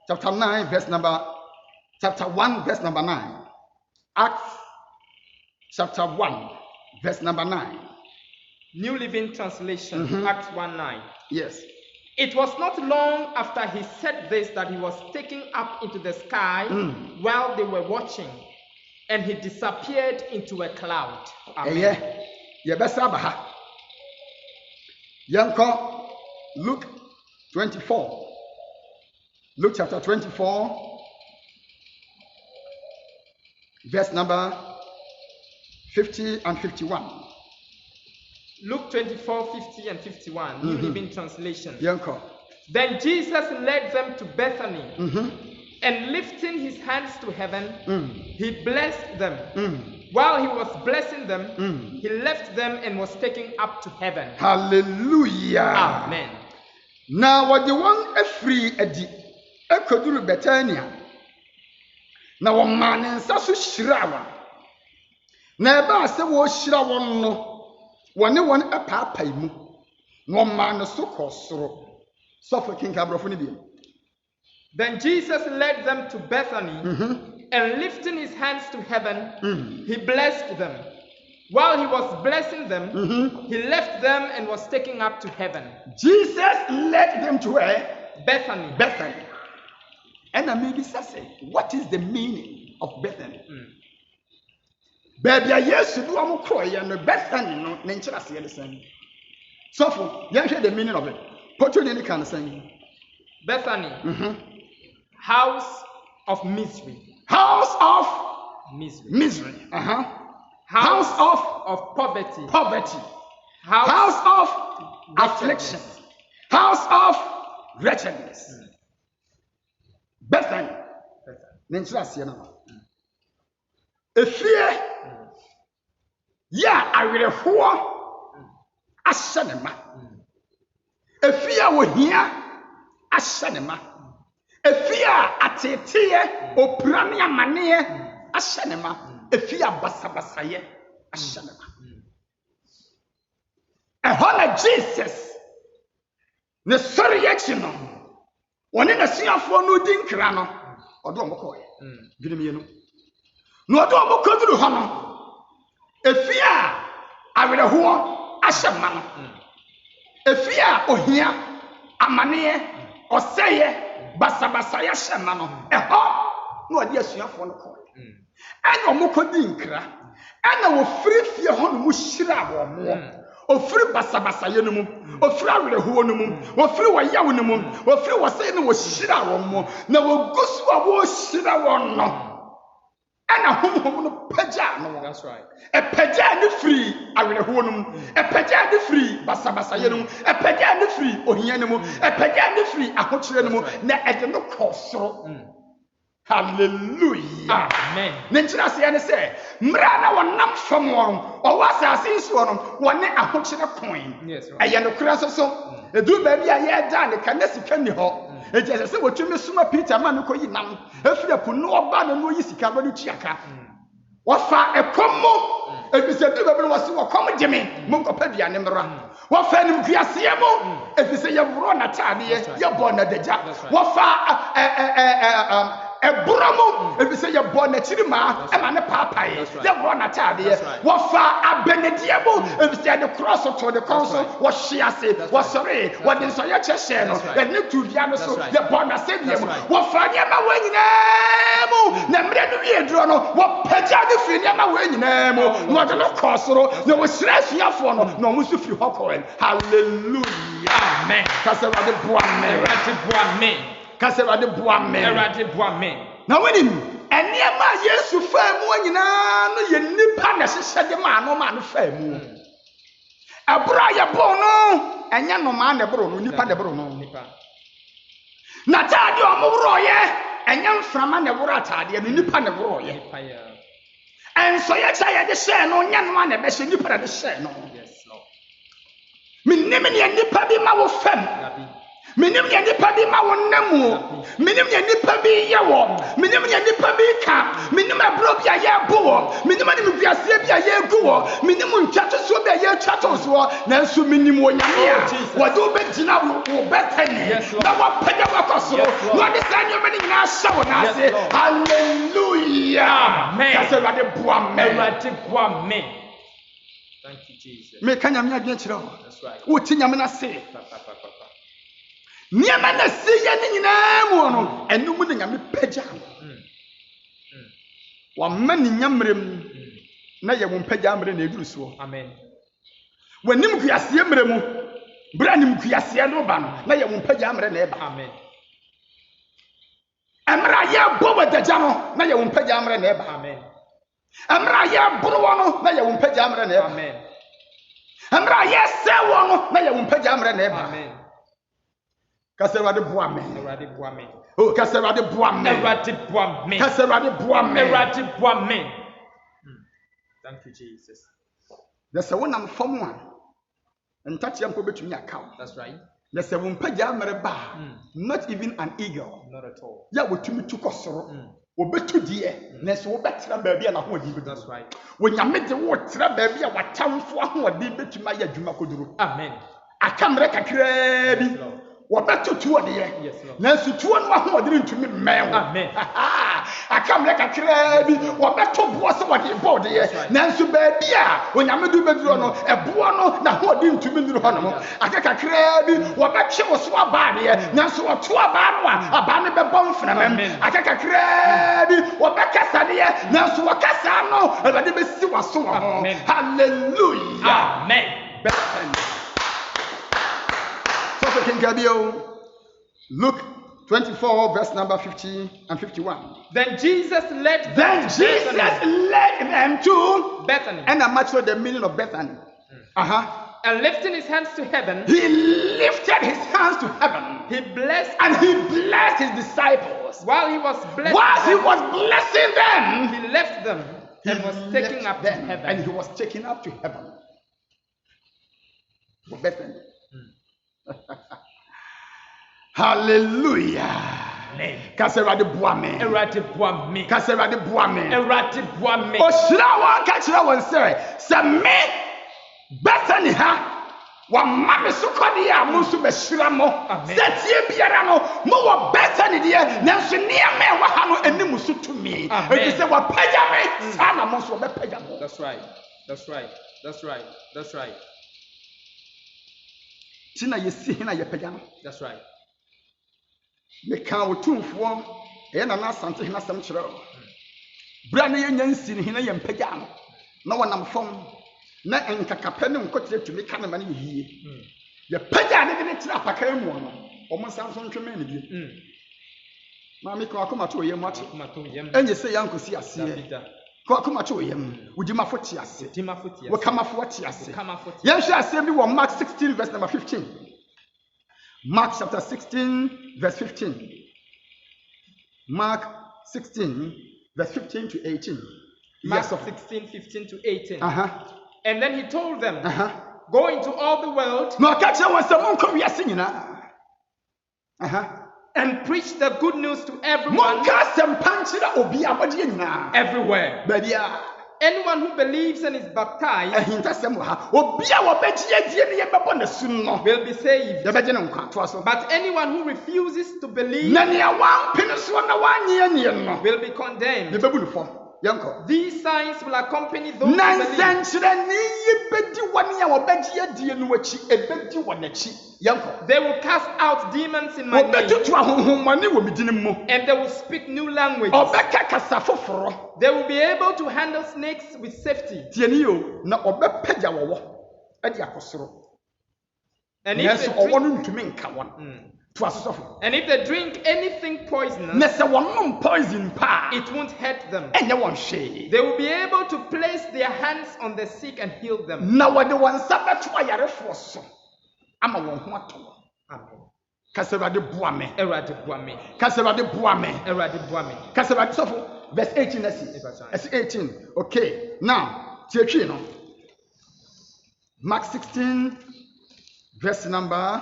chapter 9 chapter 1 verse number 9. Acts chapter 1 verse number 9. New Living Translation, Acts 1:9. Yes. It was not long after he said this that he was taken up into the sky while they were watching, and he disappeared into a cloud. Amen. Yanko, Luke 24. Luke chapter 24, verse number 50 and 51. Luke 24, 50 and 51, New Living Translation. Yanko. Then Jesus led them to Bethany, and lifting his hands to heaven, he blessed them. While he was blessing them, he left them and was taken up to heaven. Hallelujah. Amen. Now what the one a free edi ekoduru Bethania. Now one man in sasu shirawa. Na eba ase wo shira won no. One one a papa imu. One man so kosoro. So for King Cabrofuni bi. Then Jesus led them to Bethany, and lifting his hands to heaven, he blessed them. While he was blessing them, he left them and was taken up to heaven. Jesus led them to where? Bethany. Bethany. And I maybe say, what is the meaning of Bethany? Baby, yes, you do a croy and Bethany, no, nature as the same. So for you hear the meaning of it. Put you in the kind of saying Bethany, house of misery. House of misery. House of poverty. House of affliction. House of wretchedness. Bethany. Nature as the fear. Yeah, I will who Ashanema. A fear will hear Ashanema. A fear atetie oprania manie Ashanema. A fear basabasaye Ashanema. A honor Jesus. Ne sorry yachino. One in a sea for no dinkrano. Or don't call it. Give me no. No, don't go to the honor. A fear I will who Ashaman. A fear or here amanie or say basabasaya shamano. No idea she have one call. And no moko dinkra. And I will free fear hon mushira or free basabasaya no or free with a huonum or free wa yawnum or free was saying was shira or more. Now will go so was shira one no. And a home pajano. That's right. A pajani free, I will honum. A pajani free, basabasayanum. A pajani free, ohianum. A pajani free, a hochianum. Na edeno koso. Hallelujah. Amen. Nenchina say, Mrana one nam from one, or was I since one a hochina coin. Yes, right. I am the cross so. A do baby, I had done the canesi candy hall. It is a say what you miss Suma Peter Manuko Yinam. If you put no bad and no easy carbon chiaka. What far a commo? If you said people was so common Jimmy, Munko Pedia Nemra. What fan Giasiamo? If you say you're run at Tadia, you're born at the jack. What far a bromo? If you say you're born at Chirima, and a papa, you're run at Tadia. What far a Benediabo? If you say the cross of the council, what she has said, was sorry, what is your chest, and need to be honest, you're born at Savior. What far Yama when you know, what Pejani Finyama when you know, what a cosoro, no was stress here for no Musufi Hokoen. Hallelujah. Amen. Casera de Boamen. Casera de Boamen. Now, when him and near my yes to fair one, you nip said the man, no man fair moon. A briar bono, and young man, the brono, nipa de brono. Natadio Moroye, and young Framan, the Vorata, the nipa de broye. And so yet I had the share no young man, a best nipper at the share no. Yes, Lord. Minimum and nipper be my fem. Minimum and nipper be my one nemu. Minimum and nipper be yaw. Minimum and nipper be cap. Minimum brobia ya boa. Minimum Viasabia ya go. Minimum chatters will be a year chatters war. Nansu minimum yamia. What do Bentina will better? Yes, Lord. Now what Pedawacoso? What is that your many now shower? Hallelujah. Amen. That's a rather poor man. Thank you, Jesus. Make Kanyamia against you. That's right. What in Yamana say? Niamana see any name, and no winning a pejam. One man in Yamrim, Naya won't pejam in a so. Amen. When Nimkias Yamremu, Branim Kiasiano Ban, Naya won't pejam in a amen. Amraya Boba de Jano, Naya won't pejam in a amen. Amraya Bruano, Naya won't pejam in a amen. Amraya Sawano, Naya won't pejam in a amen. Kasserade Boame. Oh, Kasserade Boame. Kasserade Boame. Thank you, Jesus. There's a one I'm from one. And touch them to me account. That's right. There's a one pajama, not even an eagle. Not at all. Yeah, what to me took us. Or bet to dear. Next, what better baby and a whole. That's right. When you met the water, baby, what town for what did to my Jumakudru. Amen. I come back a crabby. What better to a dear? Yes, Lord. Nancy, 2 and 1 who didn't to me, man. Amen. I come like a crabby. What better was what he bought here? Nancy, baby, when I'm a do bedrono, a buono, now who didn't to me, the honor. I take a crabby. What better was so bad here? Nancy, what 2 bad one, a banner bomb from him. I take a crabby. What better Sadia? Nancy, what Cassano, and I didn't see what's so. Hallelujah. Amen. Luke 24, verse number 50 and 51. Then Jesus led them to Bethany. And I'm not sure the meaning of Bethany. And lifting his hands to heaven, he lifted his hands to heaven. He blessed his disciples. While he was blessing them, he left them and was taken up to heaven. And he was taken up to heaven. Bethany. Hallelujah. Kasserade Boame. Kasserade Boame. Oshirawa Kachirawan say me Bethany ha wa mame sokode a musu beshira mo setie biara no mo wa Bethany de nanso niam e wa ha no anim so tumi e say wa pagya me sana mo so be pagya mo. That's right. Tina yesi hina ye pagya no. That's right. Me kan otumfo e na na asante hina sam kire o bra na ye nyansi ni hina ye pagya no na wonam fom na enkakapɛ ne nkotre tumi ka na ma ne yie ye pagya ne tira apakan mu no o mo sanso ntweme ne bi ma me ko akoma to ye mu ate enye se yankosi ase ko akoma to ye mu ujima foti ase wo kamafo ate ase ye hwe ase bi wo Mark 16 verse number 15. Mark chapter 16 verse 15. Mark 16 verse 15 to 18. Mark 16, 15 to 18. And then he told them, go into all the world and preach the good news to everyone. Everywhere. Anyone who believes and is baptized will be saved. But anyone who refuses to believe will be condemned. These signs will accompany those who believe. They will cast out demons in my name, and they will speak new languages. They will be able to handle snakes with safety. And if they drink anything poisonous, it won't hurt them. They will be able to place their hands on the sick and heal them. Amen. Kasserade Boame. verse 18 that's 18. Okay, now tie no Mark 16 verse number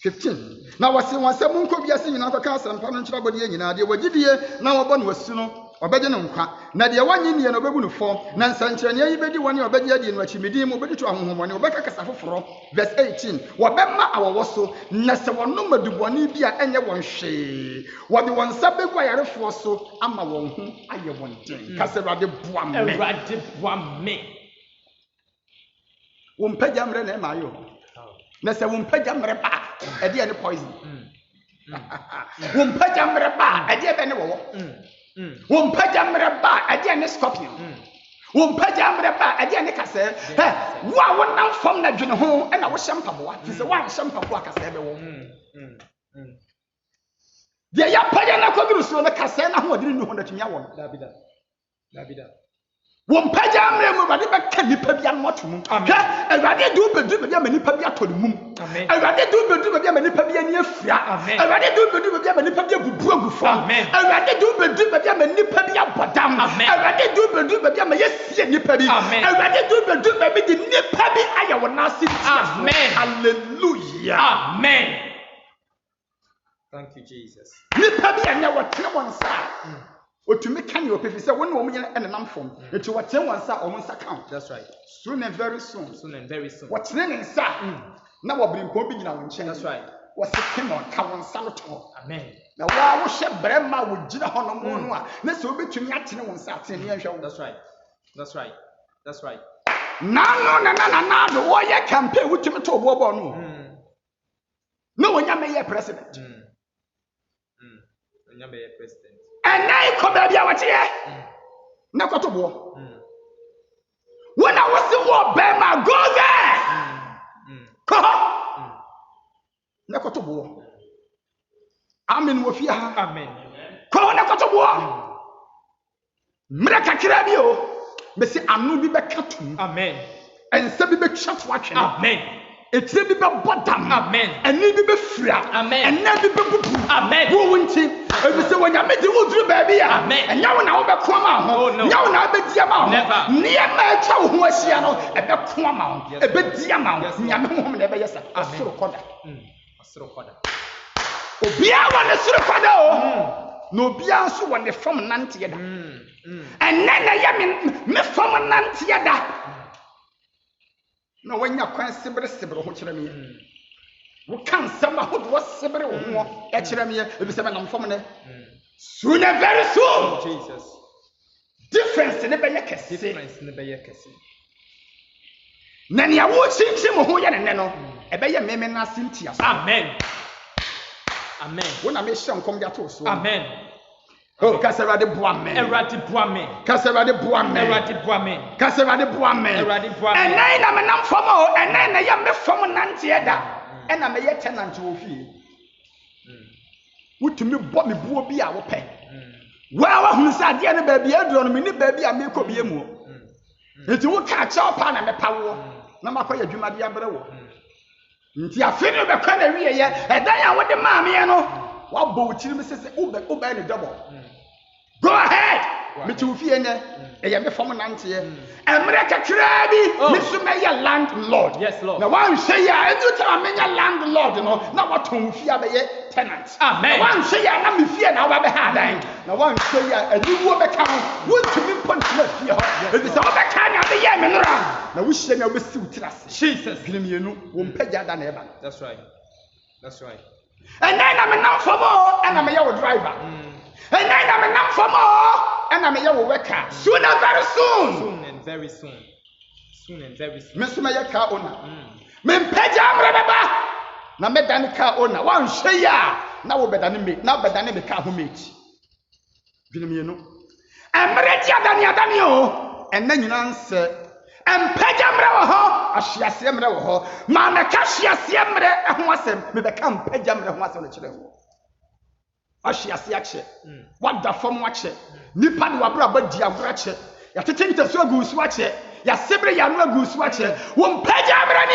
15. Now was say munko biase nyina kwa ka asɛmpa no nkyerɛ bɔde nyina de wagidie na wɔbɔ no wasu no obɛgye no nkwa na de wanye nie no obebu no fɔ na nsankyerɛne yi bedi wɔne obɛgye adi no akimidi mu obɛdi to ahohomɔne obɛka kasa foforɔ verse 18 wɔbɛma awɔwɔ so na sɛ wɔno madubɔne bi a ɛnyɛ wɔn hwee wɔde wɔn nsa begu ayarefoɔ so ama wɔn ho ayɛ wɔn den kasa Awurade boa me wo mpagya mmerɛ na ɛma ayɔ na sɛ wo mpagya mmerɛ ba ɛde ɛne poison wo mpagya mmerɛ ba ɛde ɛbɛ ne wɔwɔ wo mpagya mmerɛ ba ɛde ɛne scorpion wo mpagya mmerɛ ba ɛde ɛne kasɛ wo a wonam fam na dwene ho ɛna wohyɛ mpaboa fi sɛ woanhyɛ mpaboa kasɛ bɛwɔ deɛ yɛapagya no akɔduru so no kasɛ no ahoɔdene nni ho natumi awɔ no Won pagya amre mu Awurade bɛka nipa bia no ato mu. Hwɛ Awurade de obedu bia ma nipa bia to ne mum. Awurade de obedu bia ma nipa bia ni afira. Awurade de obedu bia ma nipa bia bubu agu fam. Awurade de obedu bia ma nipa bia bodam. Awurade de obedu bia ma yesie nipa bi. Awurade de obedu bia ma di nipa bi ayɛ wɔ nase. Amen. Hallelujah. Amen. Thank you, Jesus. Nipa bi anya wɔ tene wɔn nsa. Otumi kan your pefi say won wo munye na nam fom enti woten wan sa omo nsa kan. That's right. Soon and very soon. Wotene ne nsa na wo brimpo bi nyina wo nchen. That's right. Wo se kemo ka won nsa no to. Amen. Na wa wo hye brema wo gina hono mo no a na se obetumi atene won nsa atene ne hwe wo. That's right. Na do wo ye campaign wutumi to obo no. Na wonya me ye president. Wonya me ye president. And now you come back here, what here? Now go to war. When I was in war, Bema, go there. Come. Now go to war. Amen. Wofia. Amen. Come now go to war. Mreka kirabio. Me say anu bi be katu. Amen. And say bi be chat watching. Amen. Etire bi be bodam. Amen. Eni bi be fira. Amen. And na bi be bubu. Amen. Wo wonti. Ebi se wonya medi wo duru baabi a. Enya wo na wo be ko ma ho. Nya wo na be dia ma ho. Niye ma etwa wo ho ahia no ebe ko ma ho. Ebe dia ma ho. Nya me ho na ebe yesa. Asoro koda. Asoro koda. Obia wa ne soro koda o. No obia nso wo ne fam nante da. Enne na ya me fam nante da. No wonya kwan sebre ho kire me. Wo kan sama ho do sebre wo ho e kire me e bi se na mfom ne. Soon and very soon. Jesus. Difference ne be ye kese. Na ne awo chinchim ho ye ne no e be ye meme na sintia. Amen. Wo na me hye nkom dia to so. Amen. Oh, Kasarade Boame. Eradi Boame. Kasarade Boame. Eradi Boame. Kasarade Boame. Eradi Boame. And nine am nam fomo, and nine I am me from Nantieda. And I'm a tenant to fee. What to me bought me boo be our pen. Well, who said the other baby, I don't mean baby, I make up you more. It will catch up on a power. No matter you my dear brother. Until I finish the canary, and then I want the mammy, you know. What boat you says, Uber the double. Go ahead, me too, Fiena, and I'm from Nantia. America Krabi, Mr. Mayor landlord. Yes, Lord. Now, one say, I do tell me a landlord, you know, now what to fear the tenants. Amen. One say, I'm not fear now, I've had. Now, one say, a new woman come, would to me punch left here. If it's all the kind of the Yemen around. Now, we say, I will see trust. Jesus, you know, won't pay than ever. That's right. And then I'm a number for more, and I'm a yellow driver. And then I'm a number for more, and I'm a yellow worker. Soon and very soon. Mr. Mayor car owner. Men Pejam Rababa. Now, Medan car owner. One share. Now, better than me. Now, better than me car who mate. Vilmiano. And Maretia Daniel. And then you answer. And Pejamra ho, Ashia Semra ho, Mana Kashia Semra, and wasem, me become Pejamra was on the children. Ashia Siache, what the form watch it, Nipan Wabra Diabrache, Yatinta so goose watch it, Yasebra Yanua goose watch it, won't Pejamra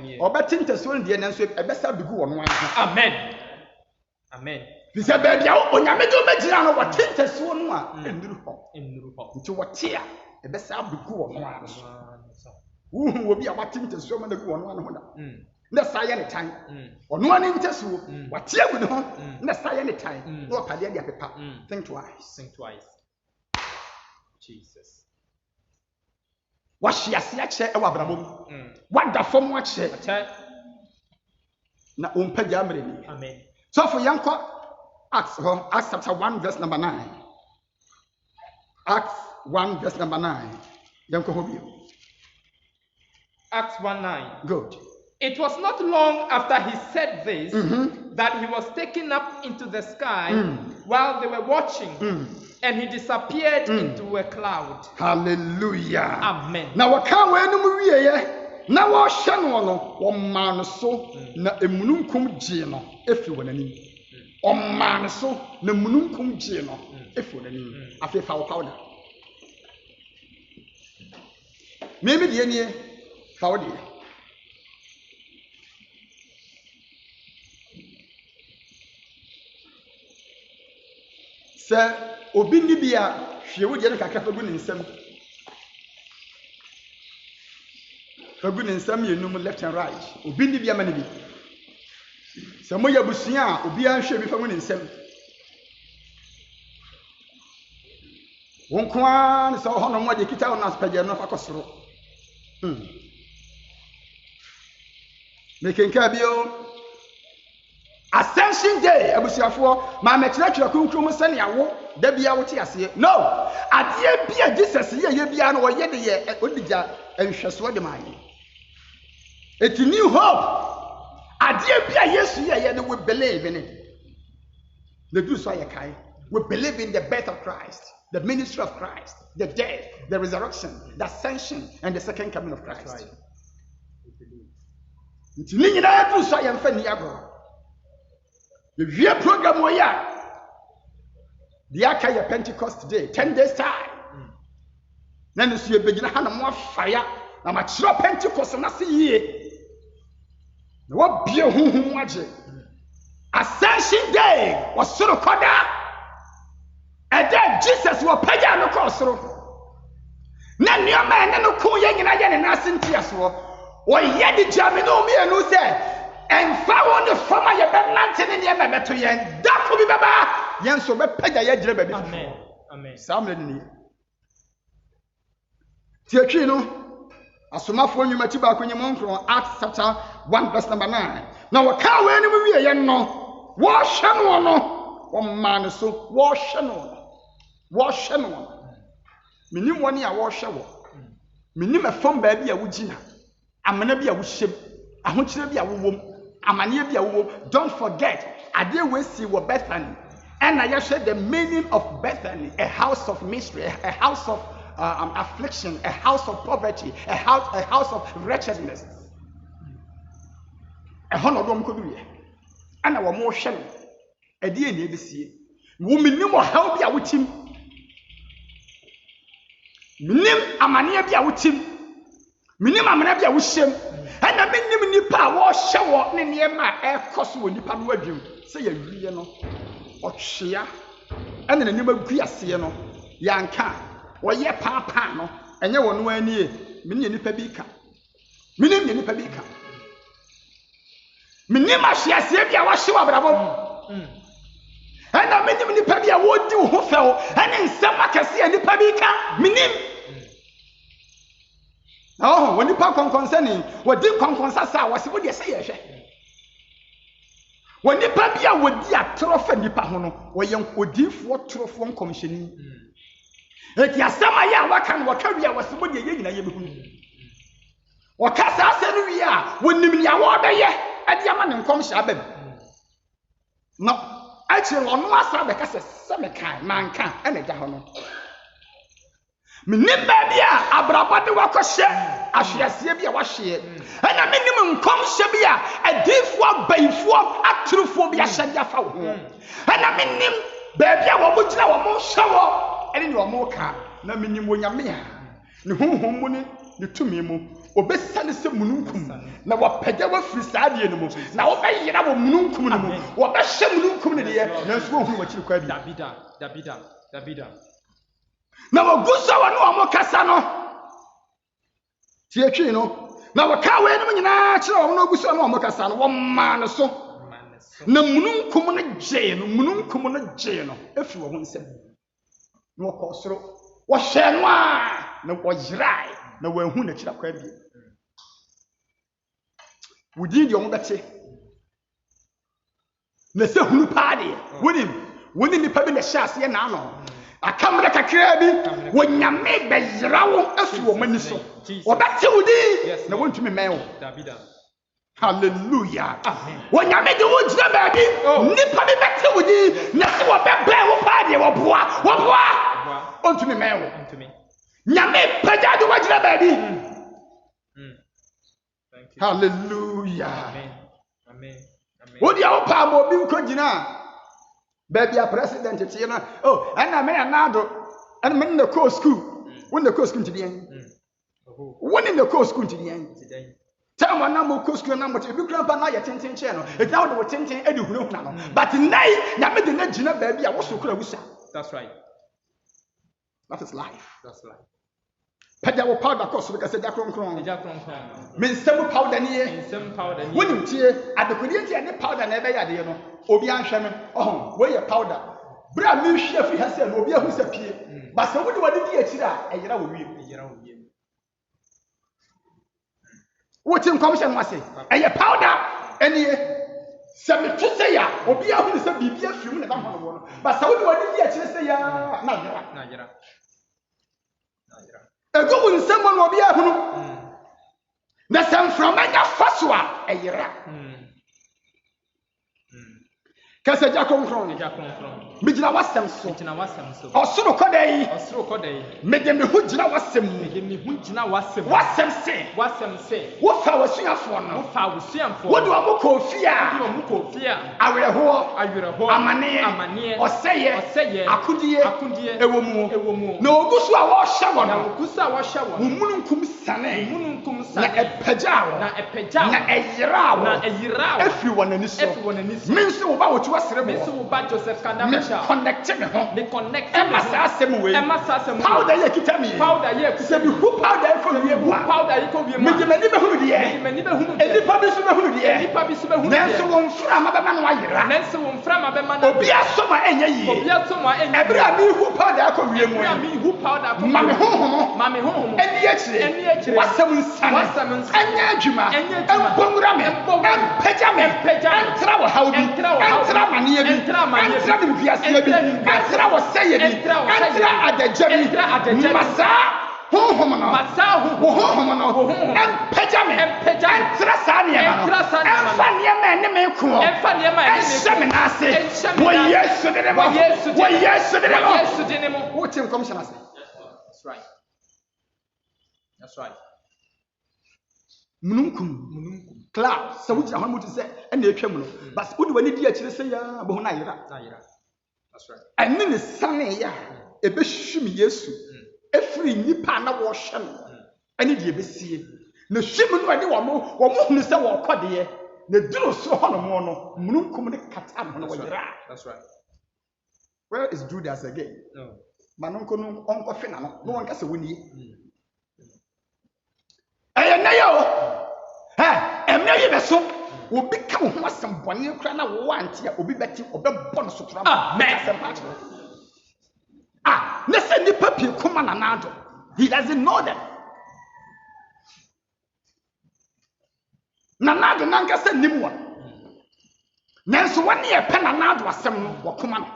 near, or Batinta so in the answer, a best have to go on one. Amen. Bisa baby onyame do begina no watente so no a enduru ho. Nti wote a ebesa abuku wo no a so. Wo obi a watente so ma na gu wo no ho da. Na saye ne tan. Ono ani nteso wate agu ne ho na saye ne tan. No pade dia pepa. Think twice. Jesus. Wahye ase ache e wabrabom. Wada fom ache. Na ompaja amre ni. Amen. So for yanko Acts chapter 1 verse number 9. Acts 1 verse number 9. Yanko hobi. Acts 1:9. Good. It was not long after he said this that he was taken up into the sky while they were watching, and he disappeared into a cloud. Hallelujah. Amen. Now waka wenum wieye na wo hye no no wo ma no so na emununkum gye no efi wonanim. O ma no so na emununkum gye no efi wonanim. Afefa wo powder. Meme de nie fa wo de. Sir, obi ni bia hwe wo de no kakra fa gu ne nsam. Fa gu ne nsam yenum left and right. Obi ni bia ma ne bi. Sɛ mo yɛ busua a obi an hwe bi fa gu ne nsam. Won kwa ne sɛ ho no mo de kita wo na spagye no fa kɔsoro. Me kenka bio Ascension Day, abusiafo, ma mekira kunkrum sɛ ne awo da bia wo te ase. No, ade bia Jesus ye bia no wo ye de ye odigya nhweso de man. It's new hope. Ade bia Yesu ye no we believe in it. The do so ye kai. We believe in the birth of Christ, the ministry of Christ, the death, the resurrection, the ascension, and the second coming of Christ. Right. It's ni nyina do so ye mfa ni agro. The real program we are the Akaya Pentecost Day, 10 days time. Then you see a beginner hand more fire. Now my true Pentecost and I see ye. What be a who Ascension Day was sort of called out. And then Jesus will pay down the cross. None your man and no cool yang and I and nothing tears or yet the Jamino me and who said. And found the former your Benantin in your memory, and that could be Baba. Yan so be pega ye jire baby. Amen. Amen. Samle ni. Tiachi no. Asomafo nyuma tiba akwenye monkro Acts chapter 1 verse number 9. Now waka we ni wie ye no. Wo hye no no. Wo ma ne so wo hye no. Wo hye no. Minim woni a wo hye wo. Minim efom ba bi a wo gina. Amana bi a wo hyem. Ahokyere bi a wo wom. Don't forget, Ade we see what Bethany, and I said the meaning of Bethany, a house of mystery, a house of affliction, a house of poverty, a house of wretchedness. A honor don't could be, and our motion, a dear need to see. Woman, no more help you with him. Minim amania be with him. Minim amania with him. And I mean, nipa wash shower near my air cost when nipa no say a real or share, and then a new Griasiano, Yanka, or ye papa no, and you won't know any nipa bika. Minim nipa bika. Minima she has saved your wash shower, bravo. And I mean, nipa be a wood do who fell, and in some I can see a nipa bika, minim. Oh, when you park on concerning what did conconsasa was what you say. When you pabia would be a trophy and the pahono, or young would give what trophy commissioning. If you are some aya, what can what career was what you're in a year? What Casa said we are when you are water yet at the man and come shabby. No, actually, on one side, because a summer kind man can and a jahono. Minim babia abrabade wakɔhye ahweaseɛ bia wahye ɛna minim nkom hye bia adifo bayifo atrufo bia hyɛ dia fa wo ɛna minim babia wo mo gyina wo mo hye wo ɛne ne wo mo ka na minim wo nyame a ne honhom mu ne tumi mu obesane se mununkum na wapagya wafiri saa de no mu na wobɛyera wo mununkum no mu wobɛhyɛ mununkum ne de na nso wo hu wakiri kwa bi Davida na wogusa wa no amo kasa no tie twi no na waka we no nyina kyerɛ wo no ogusa no amo kasa no woma no so na mununkum no gye no efi wo ho nsɛm na wokɔ soro wɔhyɛ no a na wɔyerae na wɔahu na kyerɛ kwa bi wodi de ɔmo bɛte na sɛ hunu paade woni nipa bi na hyɛ ase na ano akamre kakra bi wonyame bɛyera wo afi wo mani so wɔbɛte wodi na wontumi mɛn wo hallelujah wonyame de wo gyina baabi nipa bi bɛte wodi na sɛ wɔbɛbɛn wo paade wɔboa ontumi mɛn wo nyame pagya de wo gyina baabi hallelujah amen wodi awo pa mo bi ko gyina baabi a president tie na ɛna me na do ɛna me na ko school won na ko school ntidien won na ko school ntidien tell me na mo ko school na mo te bi kura pa na yɛ tenten kyɛ no ɛgya wo de wo tenten edi hunahuna no but nai na me de na gyina baabi a wo so kura wusa that's right that is life Pagya wo powder course because eja kronkron me nsem powder ni ye wonim tie adekodi nti ade powder na ebe ya de no obi anhwe me wo ye powder bra me hwe fi ha se no obi ahu se pie ba se wodi wadi di akira eyira wo wie wo tin commission wase eye powder eni se me tu se ya obi ahu se bibia firim na ba ho no ba se wodi wadi di akira se ya na yira ego unsem no obi ahunu na sem from anya faso a eyira kase jakronkron migina wasem so osoro kodai mede me hu gina wasem wasem se wo fa wasuafo no wo do amoko ofia awerɛho amane ɔsɛyɛ akodie ewomu na ogusu a wo hye wo no wo mununkum sane na epagya wo na eyira wo efi wonani so me nso wo ba wo wasere mo Joseph Kadabasha connect me ho Emma Sasem we powder ye kita me se bi hu powder ko wie bo me de mani be hunu de enipa bi so be hunu de nanso won fra ma be ma no ayera obi asoma enya yi ebra mi hu powder ko wie mo ma me honhom eni akire wasam nsane enya adwuma embongra me empagya me entra wo hawbi entra manie bi entra de biasia bi entra wo seye bi entra adagya bi masa honhom no empagya me entra sane ma no enfa ne ma ne me ko ense me na ase wo yesu de mo wo tim commission ase that's right mununkum cloud so we just want to say and they twam no but wodi wani di akire say ya bo na yira that's right and ne sane ya e be hwim yesu efiri nipa na wo hwe no ane de e be sie na hwim no ade wo hunu se wo kode na duro so ho no mo no mununkum ne kata no wo yira that's right where is Judas again no manonko no onko fe na no no won ka se woni nayo emna yi beso obi ka ho asem bone kra na wo ante a obi beti obebɔ no sotora amen listen the papi kuma na nado he doesn't know them na nado nanka se nimu nanso wone ye pe na nado asem no wo kuma no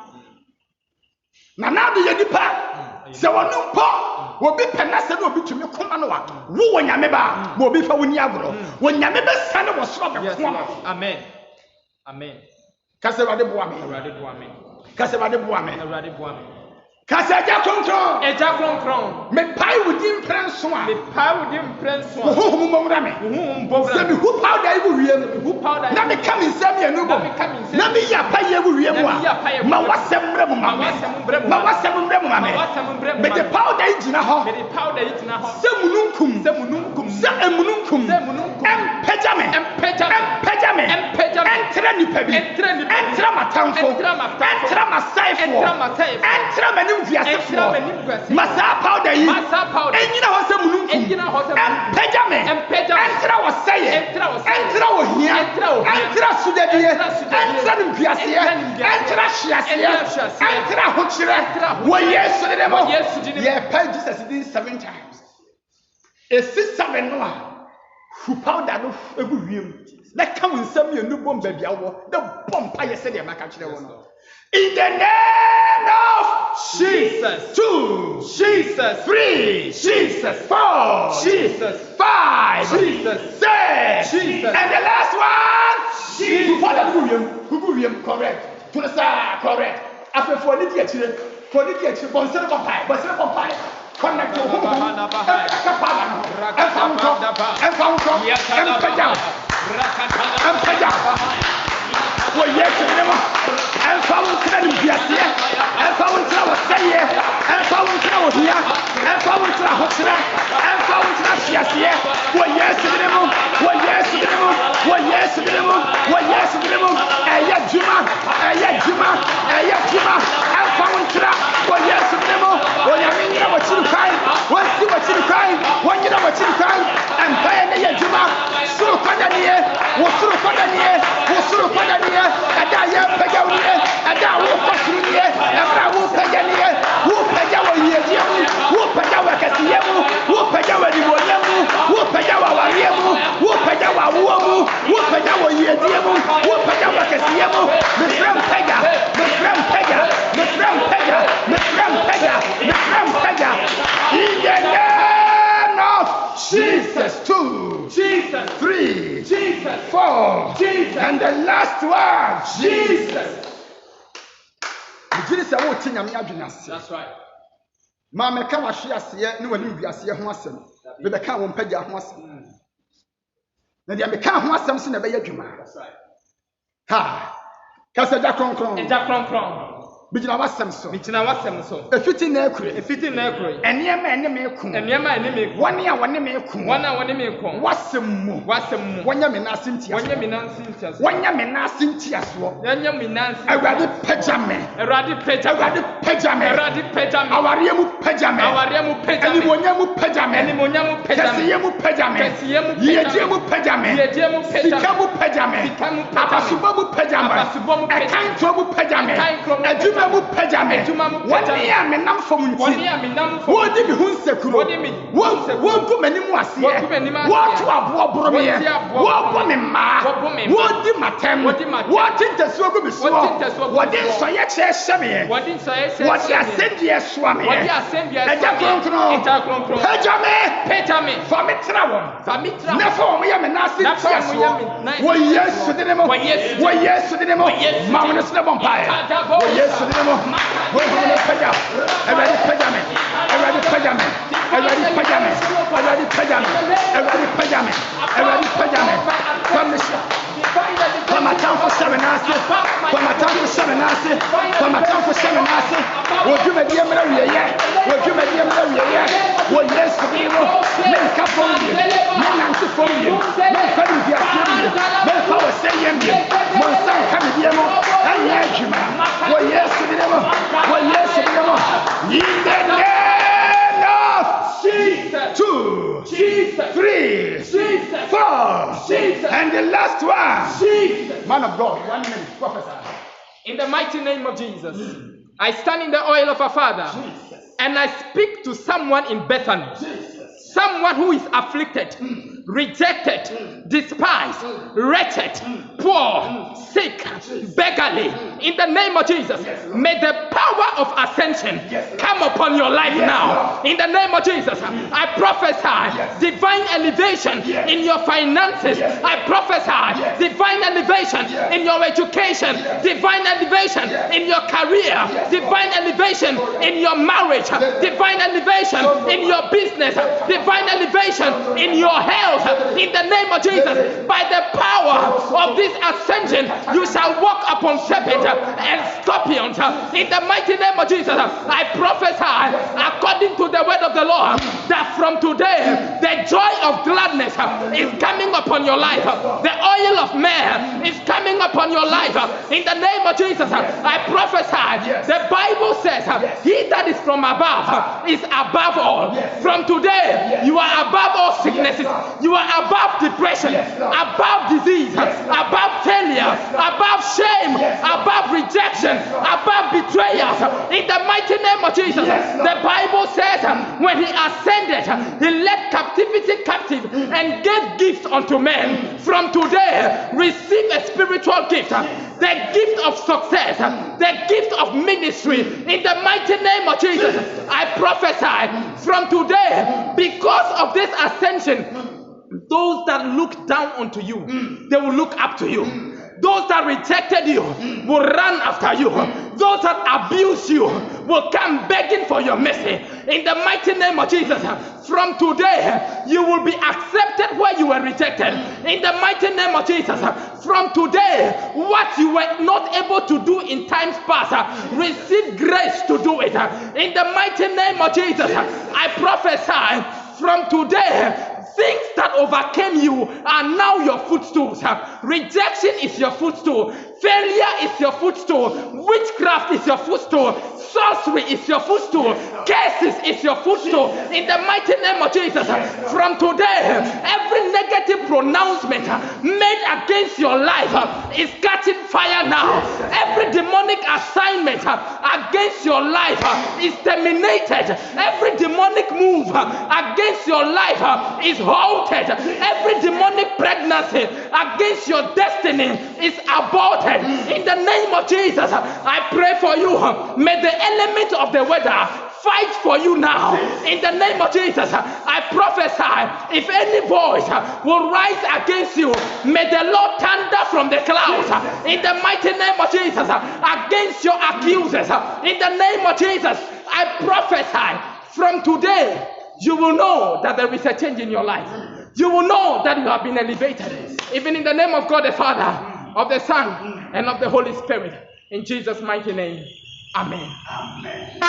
na nado ye nipa se wonu mpo obi pena se no obi tumi kuma no wa wo wonyame ba ma obi fa woni agoro wonyame be sane wo so be kuma amen kase wade bo ame kase wade bo ame kase eja konkron me pai wudi mprenso a wo momra me se me hu powder ibu wiem na me kam nsam ye no bo na me ya pa ye ibu wiem a ma wasem mrem mame. Me the powder ijina ho. Se mununkum. Se emununkum. Empejame. Entra nipa bi. Entra matamfo. Entra masaifo. Entra manim viasefo. Masa powder yi. Enyina ho se mununkum. Empejame. Entra waseye. Entra ohia. Entra sudedie. Entra nimviasie. Entra hyiasie. Entra hokyere. Wo Yesu de demo. Ye pay Jesus did 7 times. A 7 no. Who powder no egu wiem. Let come and send me a new bomb baby. The bomb I said the one. In the name of Jesus. 2 Jesus. 3 Jesus. 4 Jesus. 5 Jesus. 6 Jesus. And the last one Jesus. Who correct. To the side correct. After for the teacher. Connect to who? Well, yes, and found to Biasia, and found to our Saye, and found to our here, and found to our Hoxra, and found to our Shiasia. Well, yes, well, yes, well, yes, well, yes, and yet Juma, and found to well, yes, well, you know what you kind, what you kind, when you know what you kind, and pay a Juma, so Padania, was so Padania, and I am Pagania, and I will pass through here, and I will Pagania, who Pagawa Yamu, who Pagawa Casiamu, who Pagawa Diboyamu, who Pagawa Wariamu, who Pagawa Wuamu, who Pagawa Yadiamu, who Pagawa Casiamu, Miss Ram Pega, in the name of Jesus. 2 Jesus. 3 Jesus. 4 Jesus. And the last one Jesus. That's right. Mama ka wahwe ase ne wani wiase ho asem. Be be ka won pagya ho asem. Na dia me ka ho asem so na be yadwuma. That's right. Ha. Ka se da kronkron. Eja kronkron. Bijina wasem so. Efiti na ekure. Enema ene me ku. Wone a wone me ku. Wasem mu. Wonya me na asintia. Wonya me na asintia so. Awurade pejame. Aware mu pejame. Ani wonya mu pejame. Kesiye mu pejame. Yedie mu pejame. Sika mu pejame. Abasuba mu pejame. Akanto mu pejame. Mu pejame woni a me nam fom nti wodi bi hu nsekuro wo manimu ase wo to abo boro me wo bo me ma wodi matem wodi ntesuo go biso wodi nsoye kyehye me wodi asendie soa me eja kronkron pejame for me tra won na for me ya me na ase tiaso wo Yesu de nemo ma wona se bon pae wo Yesu de nemo wo pejame everybody pejame from a town for 7 hours would you make the America? Would you make the America? What yes to be able men come from you, men answer from you, men come with your family, men power say you, Monsan come with you, and yes, you man. What yes to be able, what yes to be able, in the name of Jesus. 2 Jesus. 3 Jesus. 4 Jesus. And the last one Jesus. Man of God, 1 minute, prophesy. In the mighty name of Jesus, I stand in the oil of our Father, and I speak to someone in Bethany, someone who is afflicted, rejected, despised, wretched, poor, sick, beggarly. In the name of Jesus, may the power of ascension come upon your life now. In the name of Jesus, I prophesy divine elevation in your finances. I prophesy divine elevation in your education, divine elevation in your career, divine elevation in your marriage, divine elevation in your business, divine elevation in your health. failed. In the name of Jesus, by the power of this ascension, you shall walk upon serpents and scorpions. In the mighty name of Jesus, I prophesy according to the word of the Lord that from today the joy of gladness is coming upon your life. The oil of man is coming upon your life. In the name of Jesus, I prophesy. The Bible says, he that is from above is above all. From today, you are above all sicknesses. You are above depression, above disease, above failure, above shame, above rejection, above betrayals. In the mighty name of Jesus, the Bible says, when he ascended, he led captivity captive and gave gifts unto men. From today, receive a spiritual gift, the gift of success, the gift of ministry. In the mighty name of Jesus, I prophesy from today, because of this ascension, those that look down onto you, they will look up to you. Those that rejected you will run after you. Those that abuse you will come begging for your mercy. In the mighty name of Jesus, from today, you will be accepted where you were rejected. In the mighty name of Jesus, from today, what you were not able to do in times past, receive grace to do it. In the mighty name of Jesus, I prophesy from today, things that overcame you are now your footstools. Rejection is your footstool. Failure is your footstool. Witchcraft is your footstool. Sorcery is your footstool. Curses is your footstool. In the mighty name of Jesus, from today, every negative pronouncement made against your life is catching fire now. Every demonic assignment against your life is terminated. Every demonic move against your life is halted. Every demonic pregnancy against your destiny is aborted. In the name of Jesus, I pray for you. May the element of the weather fight for you now. In the name of Jesus, I prophesy, if any voice will rise against you, may the Lord thunder from the clouds. In the mighty name of Jesus, against your accusers. In the name of Jesus, I prophesy, from today, you will know that there is a change in your life. You will know that you have been elevated. Even in the name of God the Father, of the Son, and of the Holy Spirit. In Jesus' mighty name. Amen. Amen.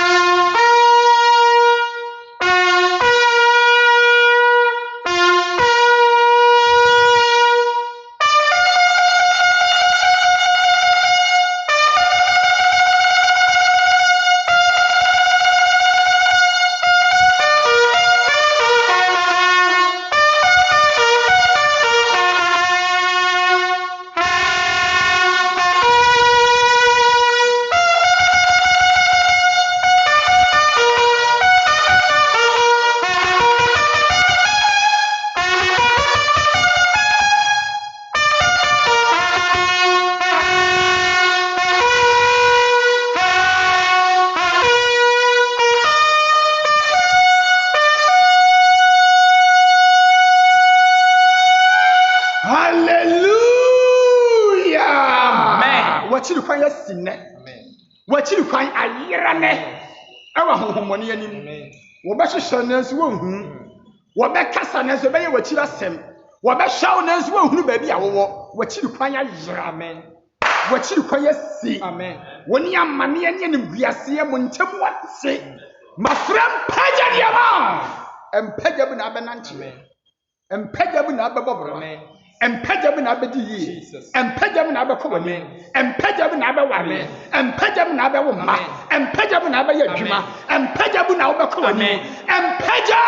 And Pejabin Abedi, and Pejabin Abakoman, and Pejabin Abawami, and Pejabin Abawama, and Pejabin Abayajima, and Pejabin Abakoman, and Peja,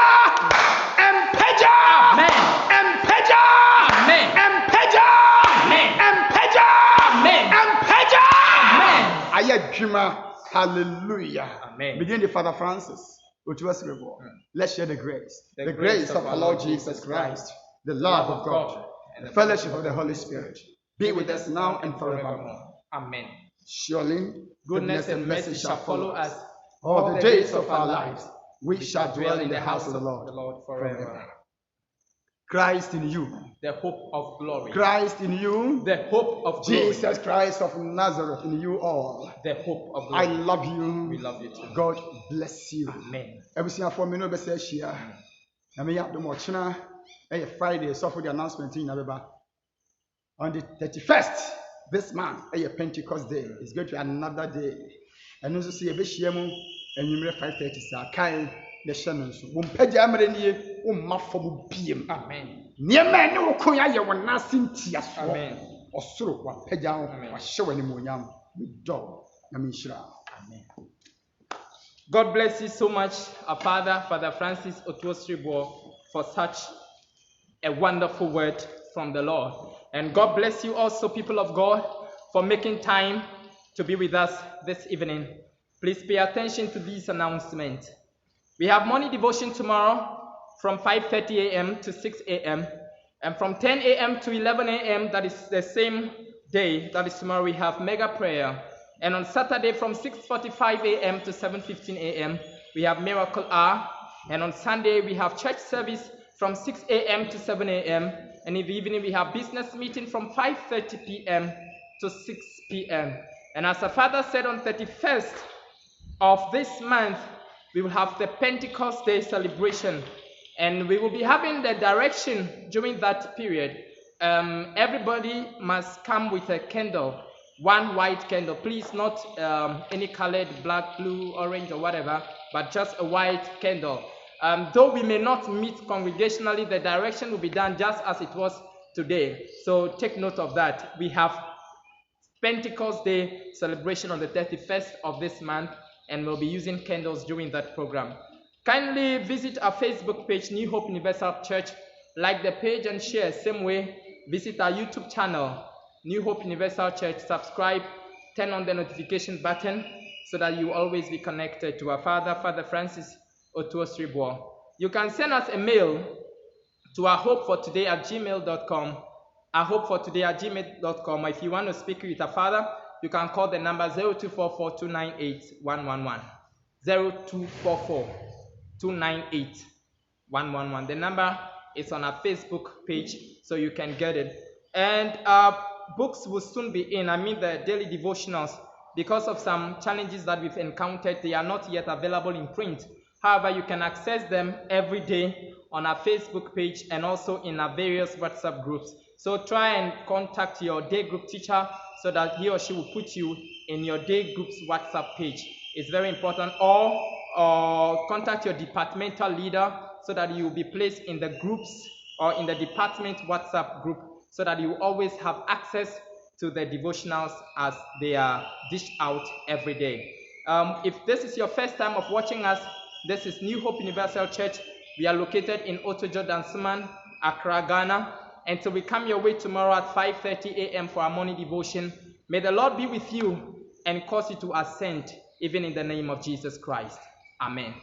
and Peja, and Peja, and Peja, and Peja, and Peja, Ayajima, hallelujah. Amen. Begin the Father Francis. Let's share the grace. The grace of our Lord Jesus Christ, the love of God, and the fellowship of the Holy Spirit be with us now and forevermore. Amen. Surely goodness and mercy shall follow us all the days of our lives. We shall dwell in the house of the Lord forever. Christ in you, the hope of glory. Christ in you, the hope of glory. Jesus Christ of Nazareth in you all, the hope of glory. I love you. We love you too. God bless you. Amen. Everything for me no be say share. Na me ya do mo china Friday, so for the announcement in Abeba. On the 31st, this month, Pentecost Day. It's going to be another day. And also see a Beshiamu and you 5:30. Kai the Shannon. Wumpeja Amareni, Mafobu PM. Amen. Near man, no Koya, you were not Cynthia. Amen. Or so, what Peja, or show any more young dog. Amen. God bless you so much, our Father, Father Francis Otuosribo, for such a wonderful word from the Lord. And God bless you also, people of God, for making time to be with us this evening. Please pay attention to these announcements. We have morning devotion tomorrow from 5:30 a.m. to 6 a.m. And from 10 a.m. to 11 a.m., that is the same day, that is tomorrow, we have mega prayer. And on Saturday from 6:45 a.m. to 7:15 a.m., we have miracle hour. And on Sunday, we have church service from 6 a.m. to 7 a.m. And in the evening, we have business meeting from 5:30 p.m. to 6 p.m. And as the Father said, on 31st of this month, we will have the Pentecost Day celebration. And we will be having the direction during that period. Everybody must come with a candle, one white candle. Please, not any colored, black, blue, orange, or whatever, but just a white candle. Though we may not meet congregationally, the direction will be done just as it was today. So take note of that. We have Pentecost Day celebration on the 31st of this month, and we'll be using candles during that program. Kindly visit our Facebook page, New Hope Universal Church. Like the page and share. Same way, visit our YouTube channel, New Hope Universal Church. Subscribe, turn on the notification button so that you always be connected to our Father, Father Francis Otuosribo. You can send us a mail to ourhopefortoday@gmail.com, ourhopefortoday@gmail.com. If you want to speak with our Father, you can call the number 0244-298-111, 0244-298-111. The number is on our Facebook page, so you can get it. And books will soon be in. I mean the daily devotionals. Because of some challenges that we've encountered, they are not yet available in print. However, you can access them every day on our Facebook page and also in our various WhatsApp groups. So try and contact your day group teacher so that he or she will put you in your day group's WhatsApp page. It's very important. Or contact your departmental leader so that you will be placed in the groups or in the department WhatsApp group so that you always have access to the devotionals as they are dished out every day. If this is your first time of watching us, this is New Hope Universal Church. We are located in Otojo Dansuman, Accra, Ghana. Until we come your way tomorrow at 5:30 a.m. for our morning devotion, may the Lord be with you and cause you to ascend, even in the name of Jesus Christ. Amen.